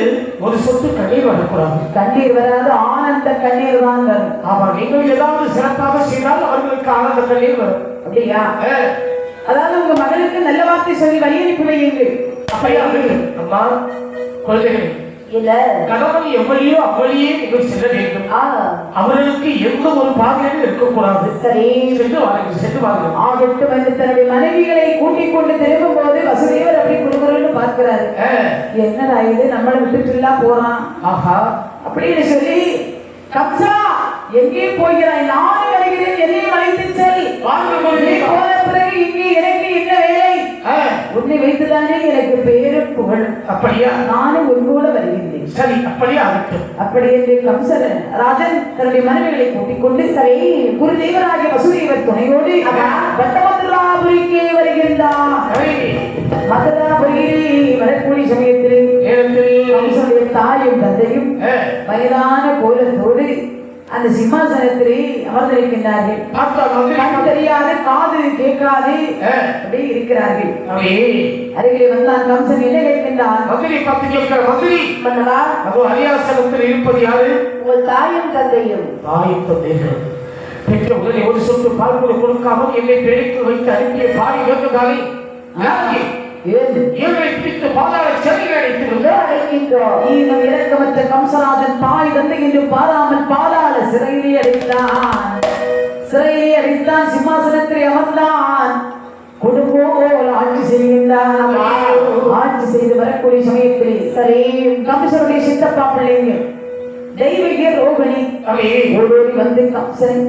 ஒரு சொட்டு கண்ணீர் வரக்கூடாது. கண்ணீர் வராது, ஆனந்த கண்ணீர் தான் வரும். ஆமா, நீங்கள் ஏதாவது சிறப்பாக செய்தால் அவர்களுக்கு ஆனந்த கண்ணீர் வரும். அப்படியா? அதாவது உங்க மகளுக்கு நல்ல வார்த்தை சொல்லி வழி அனுப்பி வையுங்கள். அப்படியா? அம்மா, குழந்தைகளே, இல்ல கணவன் எவ்வளியோ அவ்வளியே நீங்கள் செல்ல வேண்டும். அவர்களுக்கு எந்த ஒரு பாதையும் இருக்கக்கூடாது. சரி, சென்று வாருங்கள், சென்று வாருங்கள். ஆகட்டு வந்து தன்னுடைய மனைவிகளை கூட்டிக் கொண்டு திரும்பும் போது வசுதேவர் அப்படி குடுக்குறன்னு பார்க்கிறாரு. என்னடா இது, நம்மளை விட்டுட்டுலா போறான் ஆஹா அப்படின்னு சொல்லி, கம்சா எங்கே போகிறாய்? நான் வருகிறேன், என்னையும் அழைத்து செல். போன பிறகு இங்கே எனக்கு என்ன வேலை? உன்னை வைத்துதானே எனக்கு பேரு புகழ். அப்படியா? நானும் உன்னோட வருகின்றேன். சரி, அப்படியே ஆகட்டும். அப்படி என்று கம்சன் ராஜன் தன்னுடைய மனைவிகளை கூட்டிக் கொண்டு சரி குருதேவராஜ வசுதேவர் துணையோடு வட்டமதுராபுரிக்கே வருகின்றார். மதுராபுரியில் வரக்கூடிய சமயத்தில் கம்சனுடைய தாயும் தந்தையும் வயதான கோலத்தோடு அந்த சிம்மாசனத்திலே அமர்ந்திருக்கின்றார்கள். கண் தெரியாது, காது கேட்காது, அப்படி இருக்கிறார்கள். அருகிலே வந்தான் கம்சன். என்ன கேட்கின்றான்? மந்திரி பார்த்து கேட்கிற, மந்திரி மன்னவா, அதோ அரியாசனத்தில் இருப்பது யாரு? உங்கள் தாயும் தந்தையும். தாயும் தந்தையும் பெற்ற உடனே ஒரு சொட்டு பால் கூட கொடுக்காமல் என்னை பிழைத்து வைத்து அனுப்பிய பாரி வேண்டுதானே? ஏழை பிடித்து பாதாள சிறையில் அடைத்திருந்தோம். இறக்கமற்ற கம்சராஜன் தாய் தந்தை என்று பாராமல் பாதாள சிறையிலே அடைத்தான். சிறையிலே அடைத்தான், சிம்மாசனத்தில் அமர்ந்தான். குடும்பம் ஆட்சி செய்கின்றான். ஆட்சி செய்து வரக்கூடிய சமயத்திலே சரி கம்சனுடைய சித்தப்பா பிள்ளைங்க தெய்வீக ரோகிணி ஓடோடி வந்து கம்சன்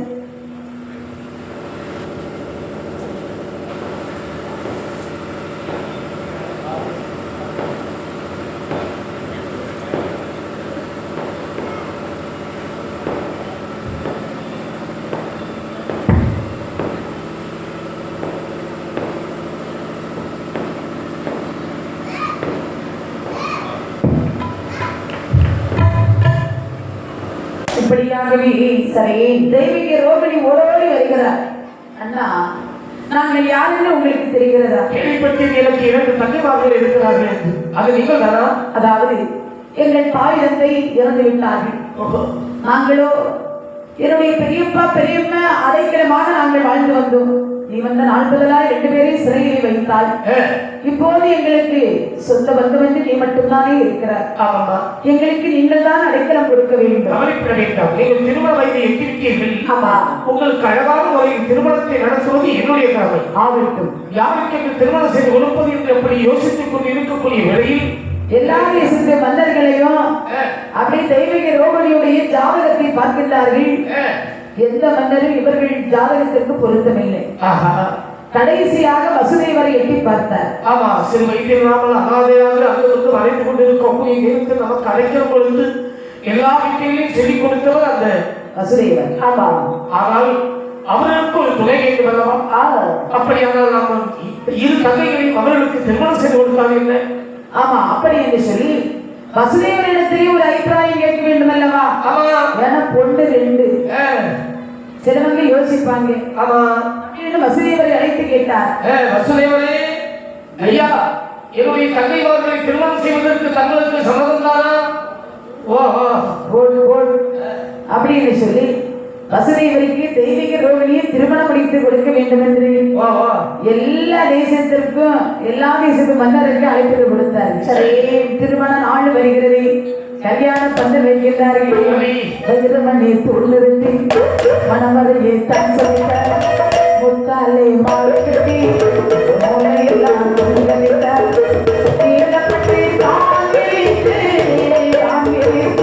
இப்படியாகவே சரி தெய்வீக ரோகிணி ஓடோடி வருகிறார். அண்ணா, நாங்கள் யார் என்று உங்களுக்கு தெரிகிறதா? கேள்விப்பட்டு எனக்கு 2 தந்தைமார்கள் இருக்கிறார்கள். அது நீங்கள் தானா? அதாவது எங்கள் தாய் தந்தை இறந்து விட்டார்கள். நாங்களோ என்னுடைய பெரியப்பா பெரியம்மா அடைக்கலமாக நாங்கள் வாழ்ந்து வந்தோம். நீ வந்த நாள் முதலாய் 2 பேரையும் சிறையில் வைத்தால் இப்போது எங்களுக்கு சொந்த பந்து வந்து நீ மட்டும்தானே இருக்கிறார். எங்களுக்கு நீங்கள் தான் அடைக்கலம் கொடுக்க வேண்டும். கவலைப்பட வேண்டாம். நீங்கள் திருமண வயதை எட்டிவிட்டீர்கள். ஆமா, உங்களுக்கு அழகான முறையில் திருமணத்தை நடத்துவது என்னுடைய கடமை ஆகட்டும். யாருக்கு திருமணம் செய்து கொடுப்பது என்று அப்படி யோசித்துக் கொண்டு இருக்கக்கூடிய வேளையில் எல்லாரும் சிறிய மன்னர்களையும் அப்படி தெய்வீக ரோகிணியுடைய ஜாதகத்தை பார்க்கின்றார்கள். எந்த மன்னரும் இவர்கள் ஜாதகத்திற்கு பொருத்தமில்லை. கடைசியாக வசுதேவரை எட்டி பார்த்தார். ஆமா, சிறு வைத்தியராமல் அனாதையாக அங்கிருந்து வரைந்து கொண்டிருக்கக்கூடிய நேரத்தில் நமக்கு அடைக்கலம் கொடுத்து எல்லா வீட்டிலையும் செடி கொடுத்தவர் அந்த வசுதேவர். ஆமா, ஆனால் அவர்களுக்கு ஒரு துணை வேண்டும் அல்லவா? அப்படியானால் நாம் 2 தந்தைகளையும் அவர்களுக்கு திருமணம் செய்து கொடுத்தால் என்ன? ஆமா, அப்படி என்று சொல்லி வசுதேவரிடத்திலே ஒரு அபிப்பிராயம் கேட்க வேண்டும் அல்லவா? ஏன்னா பொண்ணு 2 சிலவங்க யோசிப்பாங்க. ஆமா, வசுதேவரை அழைத்து கேட்டார். வசுதேவரே, ஐயா, என்னுடைய தங்கைமார்களை திருமணம் செய்வதற்கு தங்களுக்கு சம்மதம் தானா? அப்படின்னு சொல்லி வசுதேவருக்கு தெய்வீக ரோகிணியை திருமணம் முடித்து கொடுக்க வேண்டும் என்று எல்லா தேசத்திற்கும் எல்லா தேசத்து மன்னருக்கும் அழைப்பு கொடுத்தார். சரி, திருமண நாள் வருகிறது. கல்யாண பந்தல் வைக்கிறார்கள். திருமணி தொழிலிருந்து மணவரையை தன் சொல்லிட்டார். முத்தாலே மாலை கட்டி மூளையெல்லாம் தொழிலிட்டார். ஈழப்பட்டு தாங்கிட்டு தாங்கிட்டு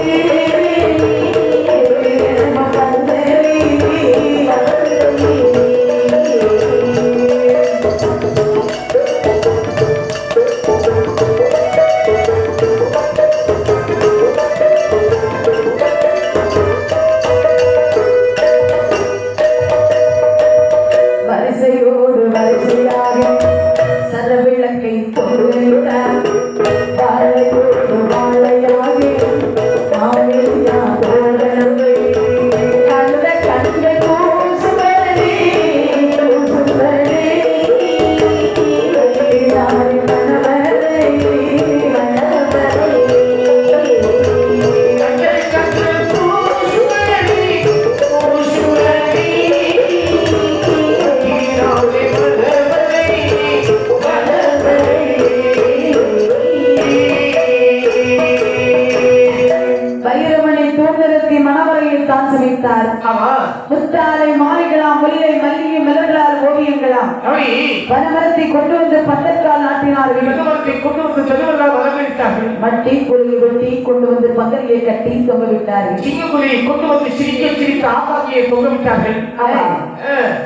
மல்லிகை மலர்களால் ஓவியங்களாம் அப்படி பனமரத்தை கொண்டு வந்து பந்தற்கால் நாட்டினார்கள். வெள்ளமரத்தை கொண்டு வந்து தெருவெல்லாம் அலங்கரித்தார்கள். மட்டி புலியை வெட்டி கொண்டு வந்து பந்தலிலே கட்டி தொங்க விட்டார்கள். சிங்கக்குழியை கொண்டு வந்து சிரிக்க ஆபாக்கியை தொங்க விட்டார்கள்.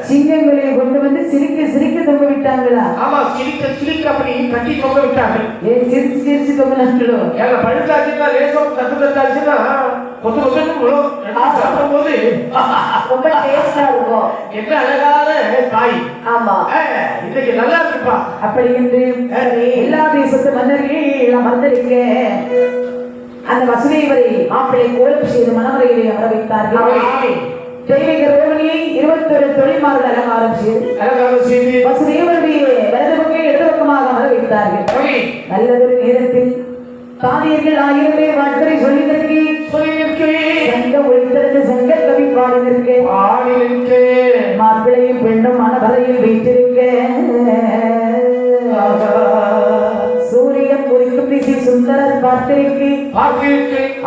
சிங்கங்களை கொண்டு வந்து சிரிக்க தொங்க விட்டாங்களா? ஆமா, சிரிக்க அப்படி கட்டி தொங்க விட்டார்கள். ஏன் சிரிச்சு தொங்கினாங்களோ? ஏங்க பழுத்தாச்சுன்னா லேசம் தட்டாச்சுன்னா கொத்து சாப்பிடும் போது ரொம்ப டேஸ்டா இருக்கும். என்ன அழகான காய். ஆமா, இன்னைக்கு நல்லா இருக்குப்பா. அப்படி என்று எல்லா தேசத்து மன்னர்கள் அமர்ந்திருக்க அந்த வசுதேவரை மாப்பிள்ளை கோலம் செய்து மணவரையிலே அமர வைத்தார்கள். தெய்வீக ரோகிணியை 21 தொழில்மார்கள் அலங்காரம் செய்து வசுதேவருடைய வலது பக்கம் இடது பக்கமாக அமர வைத்தார்கள். நல்லதொரு நேரத்தில் தானியர்கள் 1000 பேர் வாழ்க்கை சொல்லிதற்கு சங்க ஒழித்திருந்து சங்க கவி பாடினிருக்க மாப்பிள்ளையும் பெண்ணும் மனவரையில் வைத்திருக்க சூரியன் உதிக்கும் திசை சுந்தரர் பார்த்திருக்கு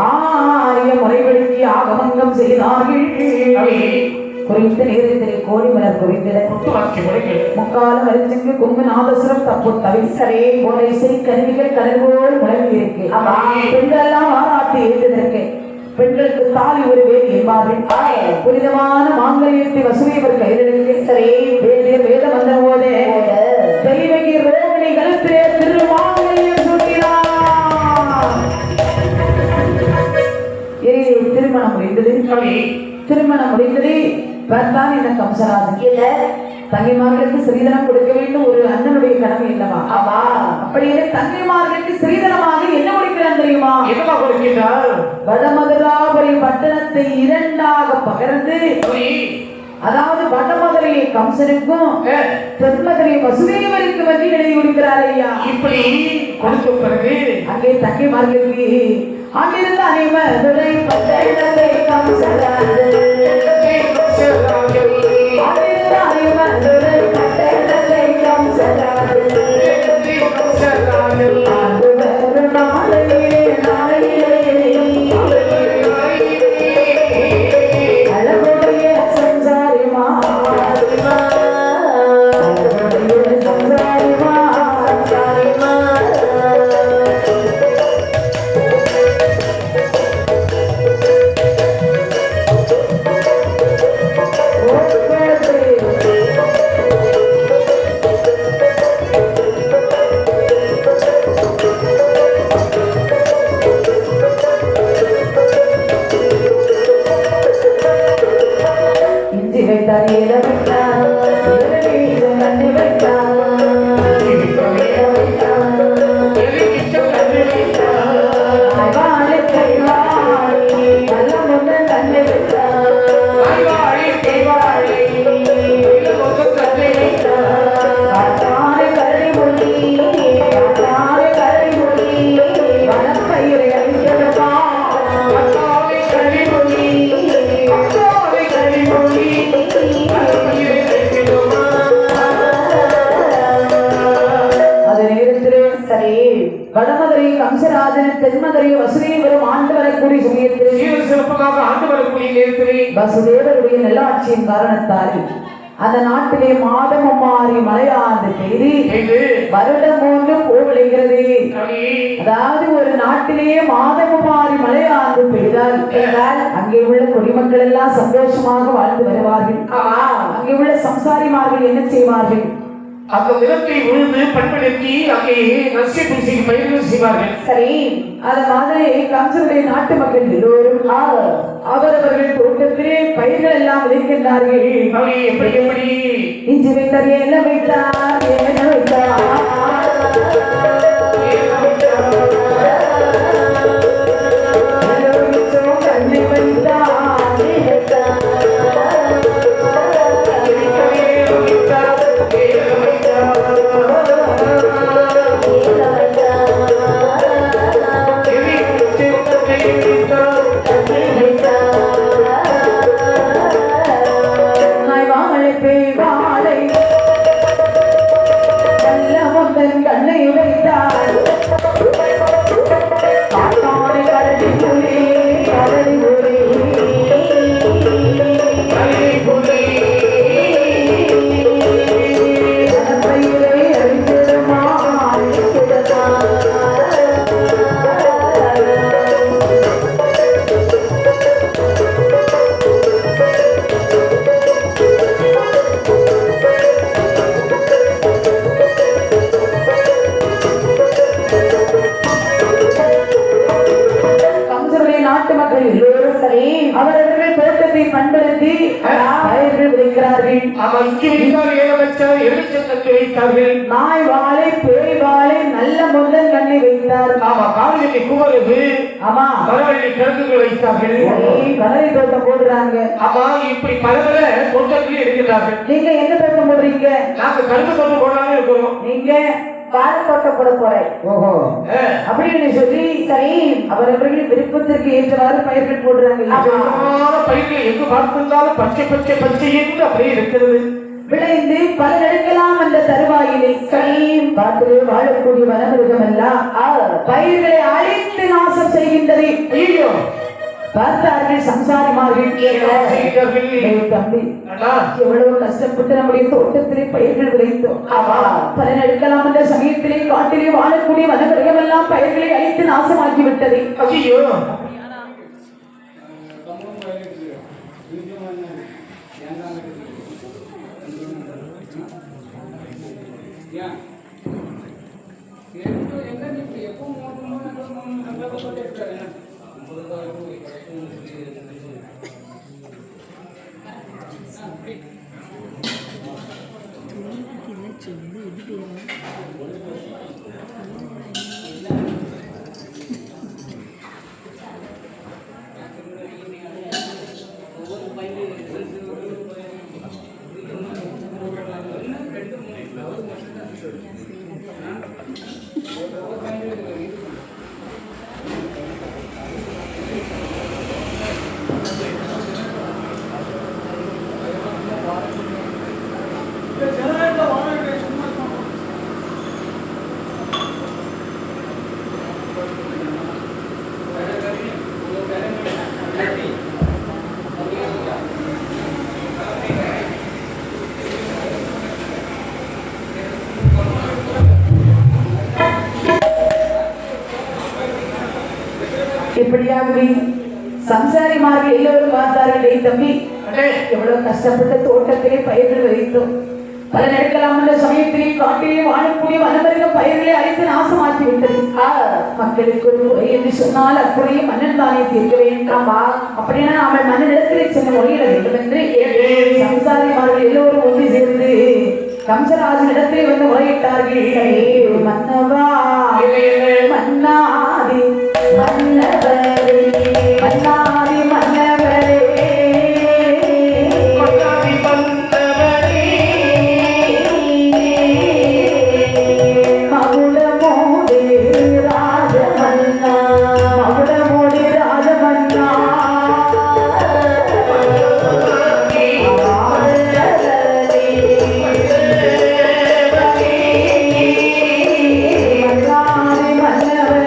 ஆரிய முறைவெடுக்கி ஆகமங்கம் செய்தார்கள். குறித்த நேரத்திலே கோடி மலர் குறித்திட முக்காலம் அரிச்சங்கு கொங்கு நாதசுரம் தப்பு தவிசரே போல இசை கருவிகள் கடல்போல் முழங்கி இருக்கு. பெண்கள் எல்லாம் ஆராட்டி எழுந்ததற்கு பெண்களுக்கு தாலி ஒரு வேதி என்பார்கள். புனிதமான மாங்கல்யத்தை வசூலியவர் கைதெடுக்க சரே வேத வந்த போதே தெய்வகி ரோகிணி கழுத்திலே திருமாங்கல்யம் சுட்டினார். திருமணம் முடிந்தது. பார்த்தான் இந்த கம்சராஜன் தங்கைமார்களுக்கு ஸ்ரீதனம் கொடுக்க வேண்டும், ஒரு அண்ணனுடைய கடமை இல்லவா? அப்படியே தங்கைமார்களுக்கு ஸ்ரீதனமாக என்ன கொடுக்கிறான் தெரியுமா? என்னமா கொடுக்கிறார்? வடமதுராபுரி பட்டணத்தை 2ஆக பகிர்ந்து, அதாவது வடமதுரையை கம்சனுக்கும் தென்மதுரை வசுதேவருக்கு வந்து எழுதி கொடுக்கிறார் ஐயா. இப்படி கொடுத்த பிறகு அங்கே தங்கைமார்களுக்கு அங்கிருந்த அனைவரை பட்டணத்தை கம்சராஜன் வடமதுரை கம்சராஜன் தென்மதுரை வசுதேவரும் ஆண்டு வரக்கூடிய சமயத்தில் சிறப்பாக ஆண்டு வரக்கூடிய நேரத்திலே வசுதேவருடைய நல்லாட்சியின் காரணத்தால் அந்த நாட்டிலே மாதமும் மாறி மழையாண்டு பெய்து வருடம் 3 போவிளைகிறது. அதாவது ஒரு நாட்டிலேயே மாதமும் மாறி மழையாண்டு பெய்தால் அங்கே உள்ள குடிமக்கள் எல்லாம் சந்தோஷமாக வாழ்ந்து வருவார்கள். அங்கே உள்ள சம்சாரிமார்கள் என்ன செய்வார்கள்? அந்த நிலத்தை உழுது பண்படுத்தி அங்கே நசிய பூசி பயிர்கள் செய்வார்கள். சரி, அந்த மாதிரி கம்சனுடைய நாட்டு மக்கள் எல்லோரும் அவரவர்கள் தோட்டத்திலே பயிர்கள் எல்லாம் விளைக்கின்றார்கள். எப்படி இஞ்சி வைத்தார், என்ன வைத்தார், என்ன வைத்தார், கண்ணை வைத்தார், வாழை இங்கு வைத்தார் ஏழ வச்சார் எலுமிச்சம் தட்டு வைத்தார்கள். நாய் வாழை பேய் வாழை நல்ல முதல் கண்ணை வைத்தார். ஆமா, காவிரி குமரது ஆமா, மரவள்ளி கிழங்குகள் வைத்தார்கள். கடலை தோட்டம் போடுறாங்க. ஆமா, இப்படி பல பல தோட்டங்கள் இருக்கிறார்கள். நீங்க என்ன தோட்டம் போடுறீங்க? நாங்க கரும்பு தோட்டம் போடலாம்னு இருக்கிறோம். நீங்க வாழை தோட்டம் போட போறேன். ஓஹோ, அப்படின்னு சொல்லி சரி, அவரவர்கள் விருப்பத்திற்கு ஏற்றவாறு பயிர்கள் போடுறாங்க. பயிர்கள் எங்கு பார்த்திருந்தாலும் பச்சை பச்சை பச்சை என்று அப்படியே இருக்கிறது. விளைந்து பலன் எடுக்கலாம் என்ற தருவாயிலே சரி பார்த்து வாழக்கூடிய வனமிருகம் எல்லாம் பயிர்களை அழித்து நாசம் செய்கின்றது. ஐயோ, பார்த்தார்கள் சம்சாரிமார்கள். தம்பி, எவ்வளவு கஷ்டப்பட்டு நம்முடைய தோட்டத்திலே பயிர்கள் விளைத்தோம். பலன் எடுக்கலாம் என்ற சமயத்திலே காட்டிலே வாழக்கூடிய வனமிருகம் எல்லாம் பயிர்களை அழித்து நாசமாக்கி விட்டது. ஐயோ, இப்படியாகவே சம்சாரிமார்கள் எல்லோரும் பார்த்தார்கள். தம்பி, எவ்வளவு கஷ்டப்பட்ட தோட்டத்திலே பயிர்கள் வைத்தோம். பலன் எடுக்கலாம் என்ற சமயத்திலே காட்டிலே வாழக்கூடிய வனமிருகம் பயிர்களை அழித்து நாசமாக்கி விட்டது. மக்களுக்கு ஒரு முறை என்று சொன்னால் அக்குறைய மன்னன் தானே தீர்க்க வேண்டாமா? அப்படின்னா அவள் மன்னனிடத்திலே சென்று முறையிட வேண்டும் என்று சம்சாரிமார்கள் எல்லோரும் ஒன்று சேர்ந்து கம்சராஜனிடத்திலே வந்து முறையிட்டார்கள். மன்னவா, மன்னாதி மன்னவரே, மன்னாதி மன்னவரே, மன்னாதி மன்னவரே, மகுடமோடி ராஜமன்னா, மகுடமோடி ராஜமன்னா, மன்னாதி மன்னவரே,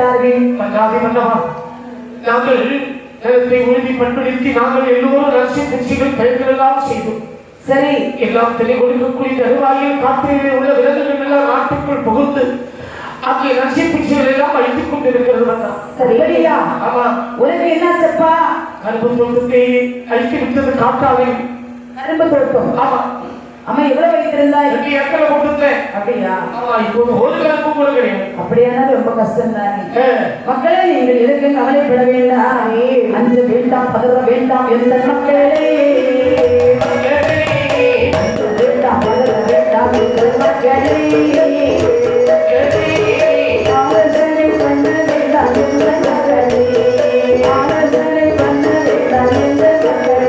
வைத்தார்கள். மன்னாதி மன்னவா, நாங்கள் நிலத்தை உறுதி பண்படுத்தி நாங்கள் எல்லோரும் ரசிய பூச்சிகள் பெயர்களெல்லாம் செய்தோம். சரி, எல்லாம் தெளி கொடுக்கக்கூடிய தருவாயில் காற்றிலே உள்ள விலங்குகள் எல்லாம் நாட்டுக்குள் புகுந்து அங்கே ரசிய பூச்சிகள் எல்லாம் அழித்துக் கொண்டிருக்கிறது. சரியா? ஆமா. உனக்கு என்னாச்சப்பா? கரும்பு தோட்டத்தை அழித்து விட்டது காட்டாவை. கரும்பு தோட்டம்? ஆமா. அம்மா எவ்வளவு வைத்திருந்தாய்? 2 ஏக்கரை போட்டுட்டேன். அப்படியா? ஆமா. இப்போது ஒரு கரும்பு கூட கிடையாது. அப்படியானா ரொம்ப கஷ்டம் தானே. மக்களே, நீங்கள் எதுக்கு கவலைப்பட வேண்டாம், அஞ்ச வேண்டாம், பதற வேண்டாம். எந்த மக்களே அஞ்ச வேண்டாம், பதற வேண்டாம். எந்த மக்களே ஆலோசனை பண்ண வேண்டாம். எந்த மக்களே ஆலோசனை பண்ண வேண்டாம். எந்த மக்களே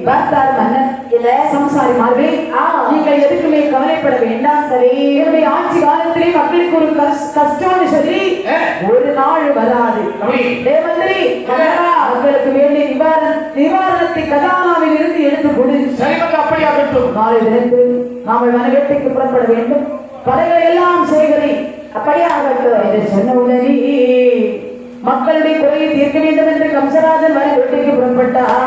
பார்த்தார் மன்னன். சம்சாரி மார்களே, நீங்கள் எதுக்குமே கவலைப்பட வேண்டாம். சரி, என்னுடைய ஆட்சி காலத்திலே மக்களுக்கு ஒரு கஷ்டம்னு சொல்லி ஒரு நாள் வராது. மந்திரி, மக்களுக்கு வேண்டிய நிவாரணத்தை கதானாவில் இருந்து எடுத்து கொடு. அப்படியாகட்டும். நாளை தினத்தில் நாமல் வனவேட்டைக்கு புறப்பட வேண்டும். படைகளை எல்லாம் சேகரி. அப்படியாகட்டும் என்று சொன்ன உடனே மக்களுடைய குறையை தீர்க்க வேண்டும் என்று கம்சராஜன் வனவேட்டைக்கு புறப்பட்டார்.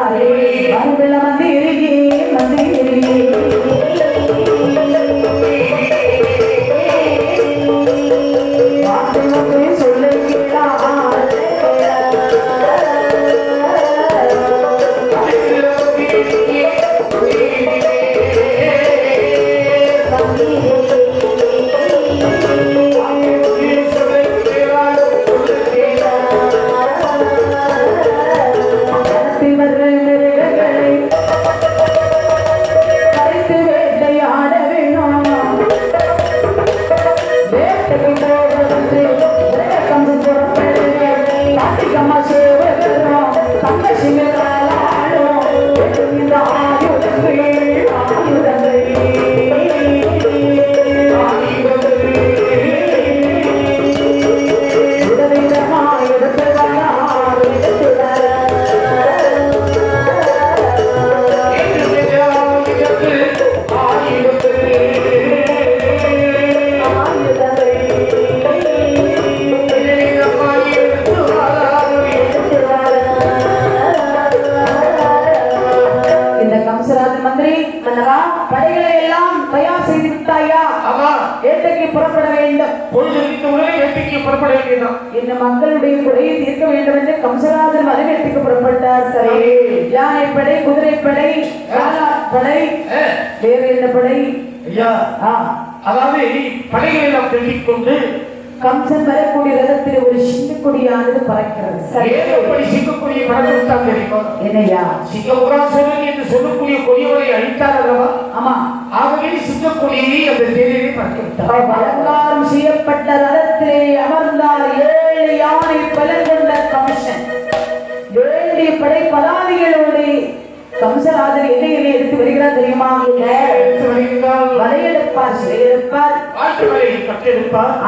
மந்திரி சொல்ல படைகளை எல்லாம் தயார் செய்து விட்டாயா? வேட்டைக்கு புறப்பட வேண்டும். புறப்பட வேண்டும். இந்த மக்களுடைய குறையை தீர்க்க வேண்டும் என்று கம்சராஜன் வனவேட்டைக்கு புறப்பட்டார். சரி, யானைப்படை, குதிரைப்படை, படை, வேறு என்ன படை? அதாவது படைகளை எல்லாம் தெரிவித்துக் கொண்டு கம்சன் வரக்கூடிய ரதத்தில் ஒரு சிங்கக்கொடியானது பறக்கிறது. சிங்கக்கூடிய பறக்கும் தான் தெரியும். என்னையா? சிங்கபுராசுரன் என்று சொல்லக்கூடிய கொடியவரை அழித்தார் அல்லவா? ஆமா. ஆகவே சிங்கக்கொடியை அந்த தேரிலே பறக்கிவிட்டார். அலங்காரம் செய்யப்பட்ட ரதத்திலே அமர்ந்தார் 7 யானை பலன் கொண்ட கம்சன். வேண்டிய படை பதாதிகளோடு கம்சராஜன் என்ன எடுத்து வருகிறார் தெரியுமா? வலையெடுப்பார், சிலையெடுப்பார்,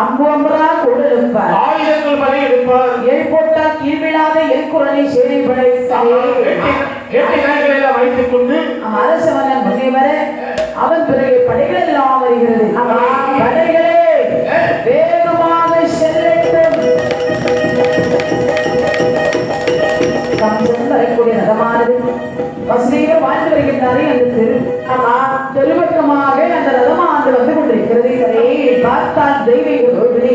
அம்பு அம்பரா கூட எடுப்பார், ஆயுதங்கள் வலையெடுப்பார், எல் போட்டால் கீழ்விழாத எல்குரலை சேனைப்படை வைத்துக் கொண்டு அரசவனன் முன்னே வர அவன் பிறகு படைகள் எல்லாம் வருகிறது. படைகளே வேகமாக செல்லட்டும். கம்சன் வரக்கூடிய ரதமானது வசதியில வாழ்ந்து வருகின்றாரே அந்த தெரு. தெருவக்கமாக அந்த ரதமானது வந்து கொண்டிருக்கிறது. பார்த்தால் தெய்வீக ரோகிணி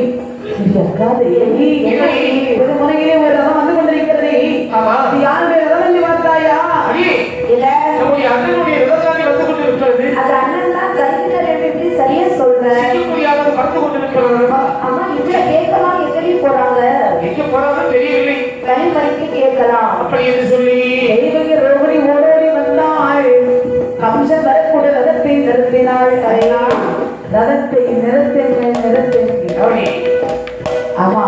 ஒரு முனையிலே ஒரு ரதம் வந்து கொண்டிருக்கிறது. ஆமா. அது யாருடைய ரதம் என்று பார்த்தாயா? அடி, இல்ல நம்முடைய அண்ணனுடைய ரதத்தானி வந்து கொண்டிருக்கிறது. அது அண்ணன் தான் கருவினர் எப்படி சரியா சொல்றேன். சிங்கக்குடியானது பறந்து கொண்டிருக்கிறதா? அம்மா இதுல கேட்கலாம் எத்தனை போறாங்க எங்க போறாலும் தெரியவில்லை. கனிமறைக்கு கேட்கலாம். அப்படி என்று சொல்லி தெய்வங்க ரோகிணி ஓடோடி வந்தாள். கம்சன் வரக்கூடிய ரதத்தை நிறுத்தினாள். ரதத்தை நிறுத்தினாள். ஆமா,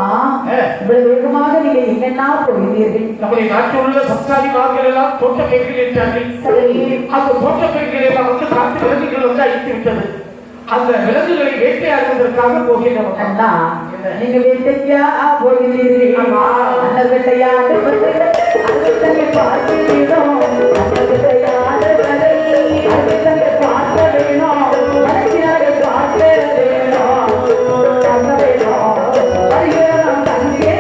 இவ்வளவு வேகமாக நீங்க எங்கன்னா போகிறீர்கள்? நம்முடைய நாட்டில் உள்ள சம்சாரிமார்கள் எல்லாம் தோட்ட பயிர்கள் என்றார்கள். அந்த தோட்ட பயிர்கள் எல்லாம் வந்து காட்டு விலங்குகள் வந்து அழித்து விட்டது. அந்த விலங்குகளை வேட்டையாடுவதற்காக போகிறோம். அண்ணா, நீங்க வேட்டையா போகிறீர்கள்? அண்ணன் வேட்டையாடு அறுபத்தங்க பார்க்க வேணும். அண்ணன் வேட்டையாடு அறுபத்தங்க பார்க்க வேணும். மனசினாக பார்க்க வேணும். தங்க வேணும். பரிகாரம் தங்கே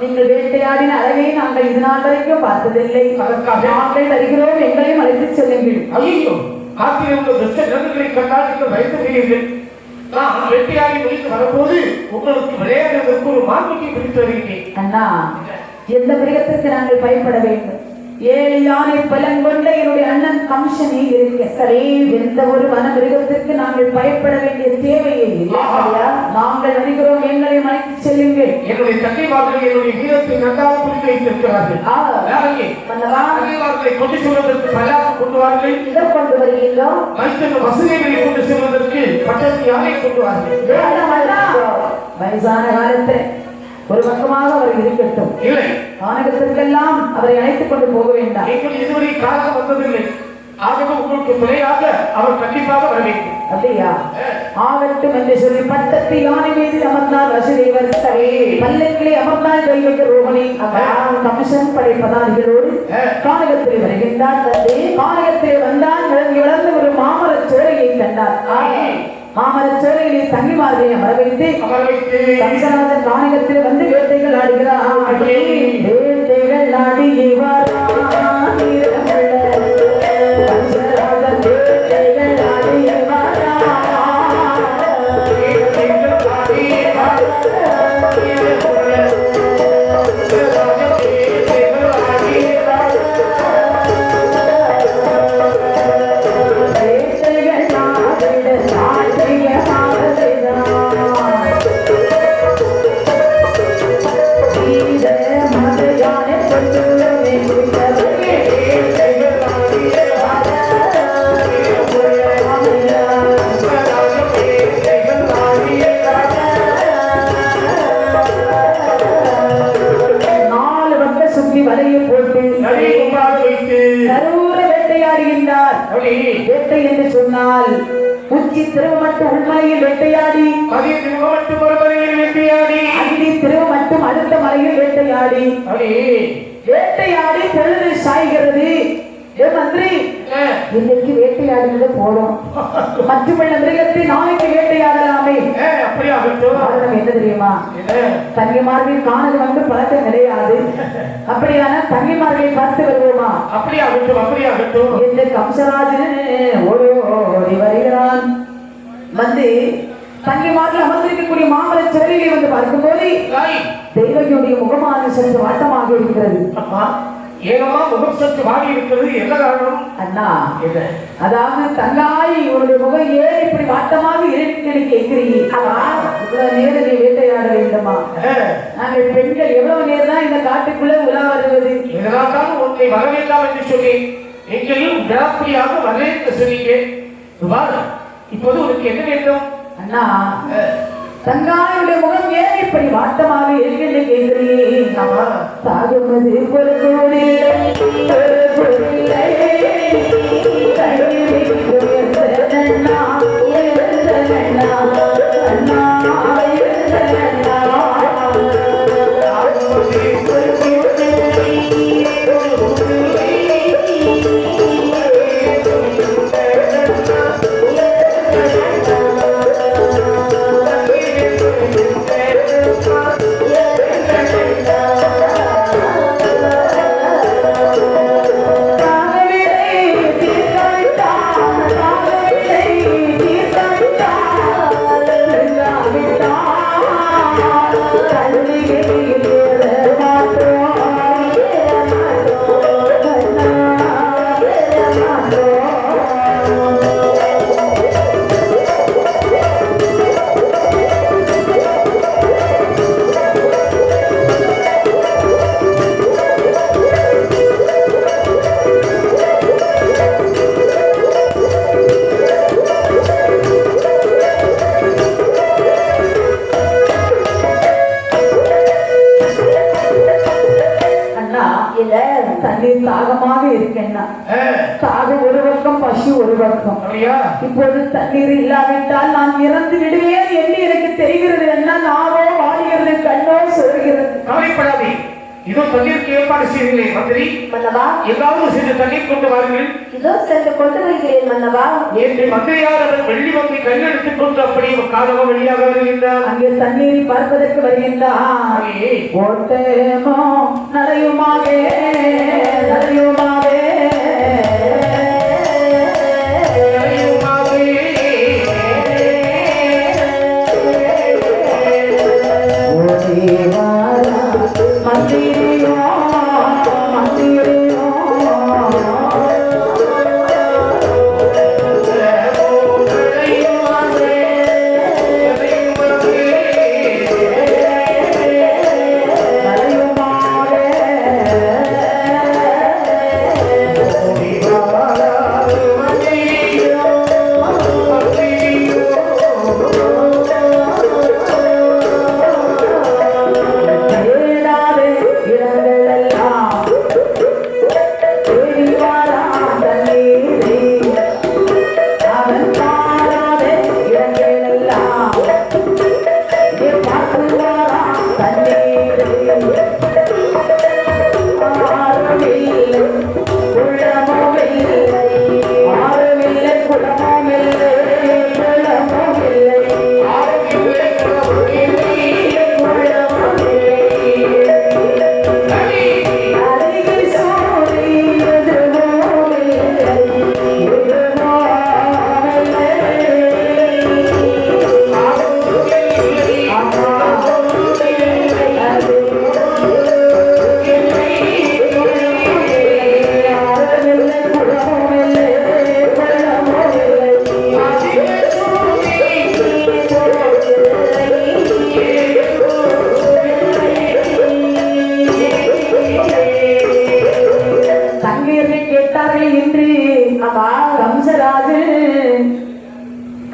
நீங்கள் வேட்டையாடின அழகை நாங்கள் இது நாள் வரைக்கும் பார்த்ததில்லை. நாங்கள் வருகிறோம், எங்களையும் அழைத்து செல்லுங்கள். ஐயோ, காட்டில் உள்ள துஷ்ட விலங்குகளை கண்டால் நீங்கள் பயந்து விடுவீர்கள். நான் வேட்டையாடி முடித்து வரும்போது உங்களுக்கு விளையாடுவதற்கு ஒரு மார்க்கத்தை பிடித்து வருகிறேன். அண்ணா, எந்த மிருகத்திற்கு நாங்கள் பயப்பட வேண்டும்? 7 யானை பலம் கொண்ட என்னுடைய அண்ணன் கம்சனே இருக்க சரி, எந்த ஒரு வன மிருகத்திற்கு நாங்கள் பயப்பட வேண்டிய தேவையே இல்லை. நாங்கள் வருகிறோம், எங்களை அழைத்து செல்லுங்கள். என்னுடைய தங்கைமார்கள் என்னுடைய வீரத்தை நன்றாக புரிந்து வைத்திருக்கிறார்கள். தங்கைமார்களை கொண்டு செல்வதற்கு பல்லாக்கு கொண்டு வாருங்கள். இதை கொண்டு வருகிறோம். வசதிகளை கொண்டு செல்வதற்கு பட்டத்து யானை கொண்டு வாருங்கள். வயசான காலத்தில் ஒரு பக்கமாக அவர் இருக்கட்டும். இல்லை, கானகத்திற்கெல்லாம் அவரை அழைத்துக் கொண்டு போக வேண்டாம். நீங்கள் இதுவரை காலம் வந்ததில்லை. ஆகவே உங்களுக்கு துணையாக அவர் கண்டிப்பாக வர வேண்டும். அப்படியா? ஆகட்டும் என்று சொல்லி பட்டத்து யானை மீது அமர்ந்தார் வசுதேவர். சரி, பல்லக்கிலே அமர்ந்தால் தெய்வங்க ரோகிணி. கமிஷன் படைப்பதாரிகளோடு கானகத்திலே வருகின்றார். கானகத்திலே வந்தால் வளர்ந்து ஒரு மாமரச் சோலையை கண்டார். மாமரச் சோலையிலே தங்கிமார்களை அமர வைத்து கம்சராஜன் கானகத்தில் வந்து வேட்டைகள் ஆடுகிறார். வேட்டைகள் ஆடுகிறார். வேட்டை என்று சொன்னால் உச்சி திருவமட்டு உள்மலையில் வேட்டையாடி, அடி திருவமட்டும் அடுத்த மலையில் வேட்டையாடி, வேட்டையாடி பொழுது சாய்கிறது. மந்திரி, இன்னைக்கு வேட்டையாடுவது போறோம், மற்றுமுள்ள மிருகத்தை நாளைக்கு வேட்டையாடலாமே. என்ன தெரியுமா? தங்கிமார்கள் காணல் வந்து பழக்கம் கிடையாது. அப்படியான தங்கிமார்களை பார்த்து வருவோமா? என்று கம்சராஜன் ஓடி வருகிறான். வந்து தங்கிமார்கள் அமர்ந்திருக்கக்கூடிய மாமரச் சிறையிலே வந்து பார்க்கும்போது தெய்வங்களுடைய முகமான சற்று வாட்டமாக இருக்கிறது. ஏனமா முகம் சற்று வாடி இருக்கிறது, என்ன காரணம்? அண்ணா என்ன? அதாவது தங்காய் உன்னுடைய முகம் ஏன் இப்படி வாட்டமாக இருக்கிறது கேட்கிறீங்க? இவ்வளவு நேரம் நீ வேட்டையாட வேண்டுமா? நாங்கள் பெண்கள் எவ்வளவு நேரம் தான் இந்த காட்டுக்குள்ள உலா வருவது? இதனால் தான் உன்னை வர வேண்டாம் என்று சொன்னேன். எங்களையும் விடாப்பிடியாக வரேன் என்று சொன்னீங்க. இப்போது உனக்கு என்ன வேண்டும்? அண்ணா தங்காயுடைய முகம் ஏன் இப்படி வாட்டமாக இருக்கிறது கேட்கிறீங்க? தாகுமது ஒரு கோடில்லை, ஒரு கோடில்லை. அண்ணா தண்ணீர் தாகமாக இருக்கேன்னா, தாகம் ஒரு பக்கம், பசி ஒரு பக்கம். இப்போது தண்ணீர் இல்லாவிட்டால் நான் இறந்து விடுவேன் என்று எனக்கு தெரிகிறது. என்ன நாவோ வாடுகிறது, கண்ணோ சொல்கிறது. கவலைப்படாதே, இதோ தண்ணீருக்கு ஏற்பாடு செய்கிறேன் மந்திரி. மன்னவா, ஏதாவது சென்று தண்ணீர் கொண்டு வாருங்கள். இதோ சென்று கொண்டு வருகிறேன் மன்னவா. என்று மந்திரியார் அவர் வெள்ளி வங்கை கையில் எடுத்துக் கொண்டு அப்படி காரணமாக வெளியாக வருகின்றார். அங்கே தண்ணீர் பார்ப்பதற்கு வருகின்றார். ஓட்டமோ நடையுமாவே, நடையுமாவே,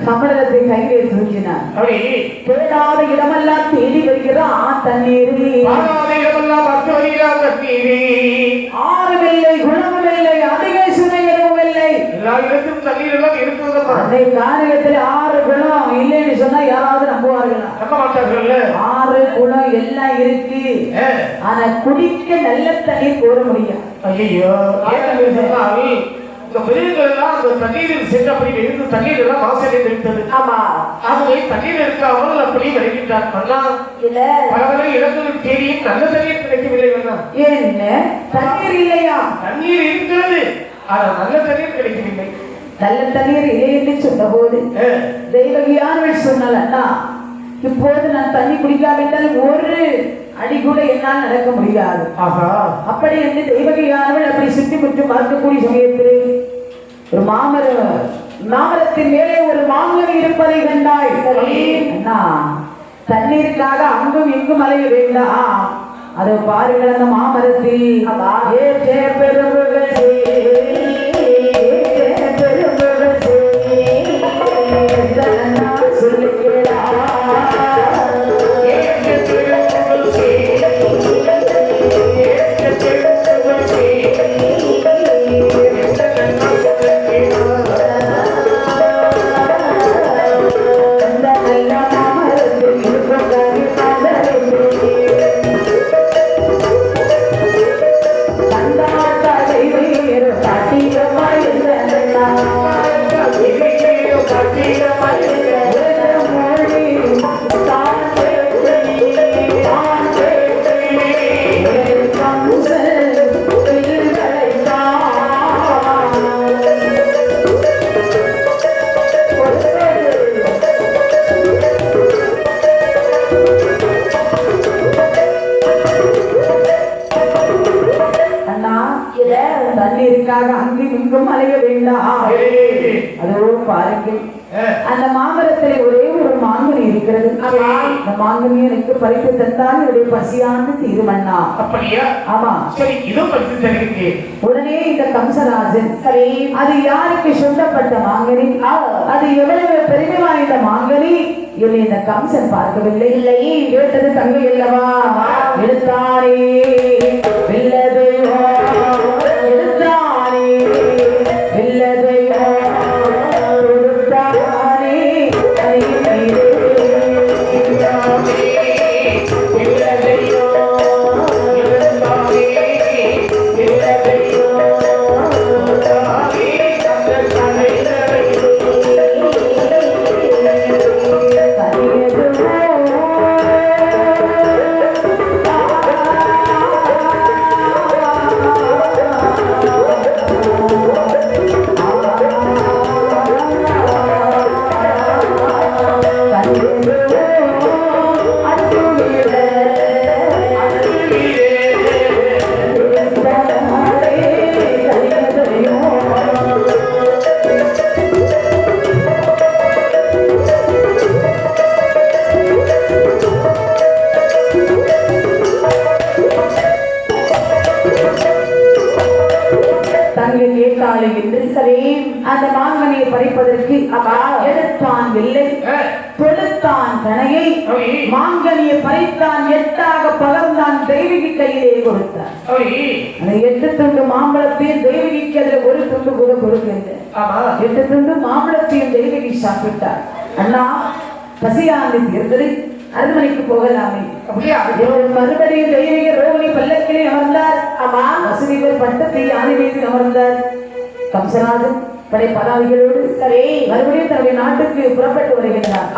கமலத்தை கையிலே தூக்கினார். தேடாத இடமெல்லாம் தேடி வருகிறான் தண்ணீர். ஆறுமில்லை, குணமில்லை, அதிக சுனை எதுவும் இல்லை. அந்த காரியத்தில் 6 குணம் இல்லைன்னு சொன்னா யாராவது நம்புவார்களா? நம்ப மாட்டார்கள். 6 குணம் எல்லாம் இருக்கு. ஆனா குடிக்க நல்ல தண்ணீர் போட முடியும். ஐயோ, இந்த மிருகங்கள் எல்லாம் அந்த தண்ணீரில் சென்று அப்படி இருந்து தண்ணீர் எல்லாம் வாசலில் இருந்தது. ஆமா, ஆகவே தண்ணீர் இருக்காமல் அப்படி வருகின்றார். அண்ணா, பல இடங்களில் தேடியும் நல்ல தண்ணீர் கிடைக்கவில்லை. அண்ணா, என்ன தண்ணீர் இல்லையா? தண்ணீர் இருக்கிறது, ஆனால் நல்ல தண்ணீர் கிடைக்கவில்லை. நல்ல தண்ணீர் இல்லை என்று சொன்ன போது தெய்வகியானவள் சொன்னாள், அண்ணா இப்போது நான் தண்ணி குடிக்காவிட்டால் ஒரு அடி கூட என்னால் நடக்க முடியாது. ஆஹா. அப்படி என்று தெய்வகையானவள் அப்படி சுற்றி முற்றும் பார்க்கக்கூடிய சமயத்தில் ஒரு மாமரத்தின் மேலே ஒரு மாங்கனி இருப்பதை கண்டாள். அண்ணா, தண்ணீருக்காக அங்கும் இங்கும் அலைய வேண்டாம். அதை பாருங்கள், அந்த மாமரத்தில் ஏற்றே பெரும்புகள் தண்ணீருக்காக அங்கும் இங்கும் அலைய வேண்டாம். அதோ பாருங்கள், அந்த மாமரத்திலே ஒரே ஒரு மாங்கனி இருக்கிறது. அந்த மாங்கனி எனக்கு பறித்து தந்தால் என்னுடைய பசியானது தீருமண்ணா. அப்படியா? ஆமா. சரி, இதோ பறித்து தருகிறேன். உடனே இந்த கம்சராஜன், சரி, அது யாருக்கு சொல்லப்பட்ட மாங்கனி, அது எவ்வளவு பெருமை வாய்ந்த மாங்கனி இல்லை இந்த கம்சன் பார்க்கவில்லை. இல்லை, கேட்டது தங்கை அல்லவா, எடுத்தாரே வெல்லதையோ, எடுத்தாரே வெல்லதையோ, கொடுத்தாரே அந்த மாங்கனியை பறிப்பதற்கு எடுத்தான் வில்லை, தொடுத்தான் கணையை, மாங்கனியை பறித்தான், எட்டாக பகர்ந்தான், தெய்வகி கையிலே கொடுத்தான். அந்த 8 துண்டு மாம்பழத்தையும் தெய்வகிக்கு அதுல ஒரு துண்டு கூட கொடுக்கல. 8 துண்டு மாம்பழத்தையும் தெய்வகி சாப்பிட்டார். அண்ணா, பசியானது தீர்ந்தது, அரண்மனைக்கு போகலாமே. மறுபடியும் தெய்வீக ரோகிணி பல்லக்கிலே அமர்ந்தார். ஆமா, வசதிகள் பட்டத்தை யானை மீது அமர்ந்தார். கம்சராஜன் படை பதாதிகளோடு சரி மறுபடியும் தன்னுடைய நாட்டுக்கு புறப்பட்டு வருகின்றார்.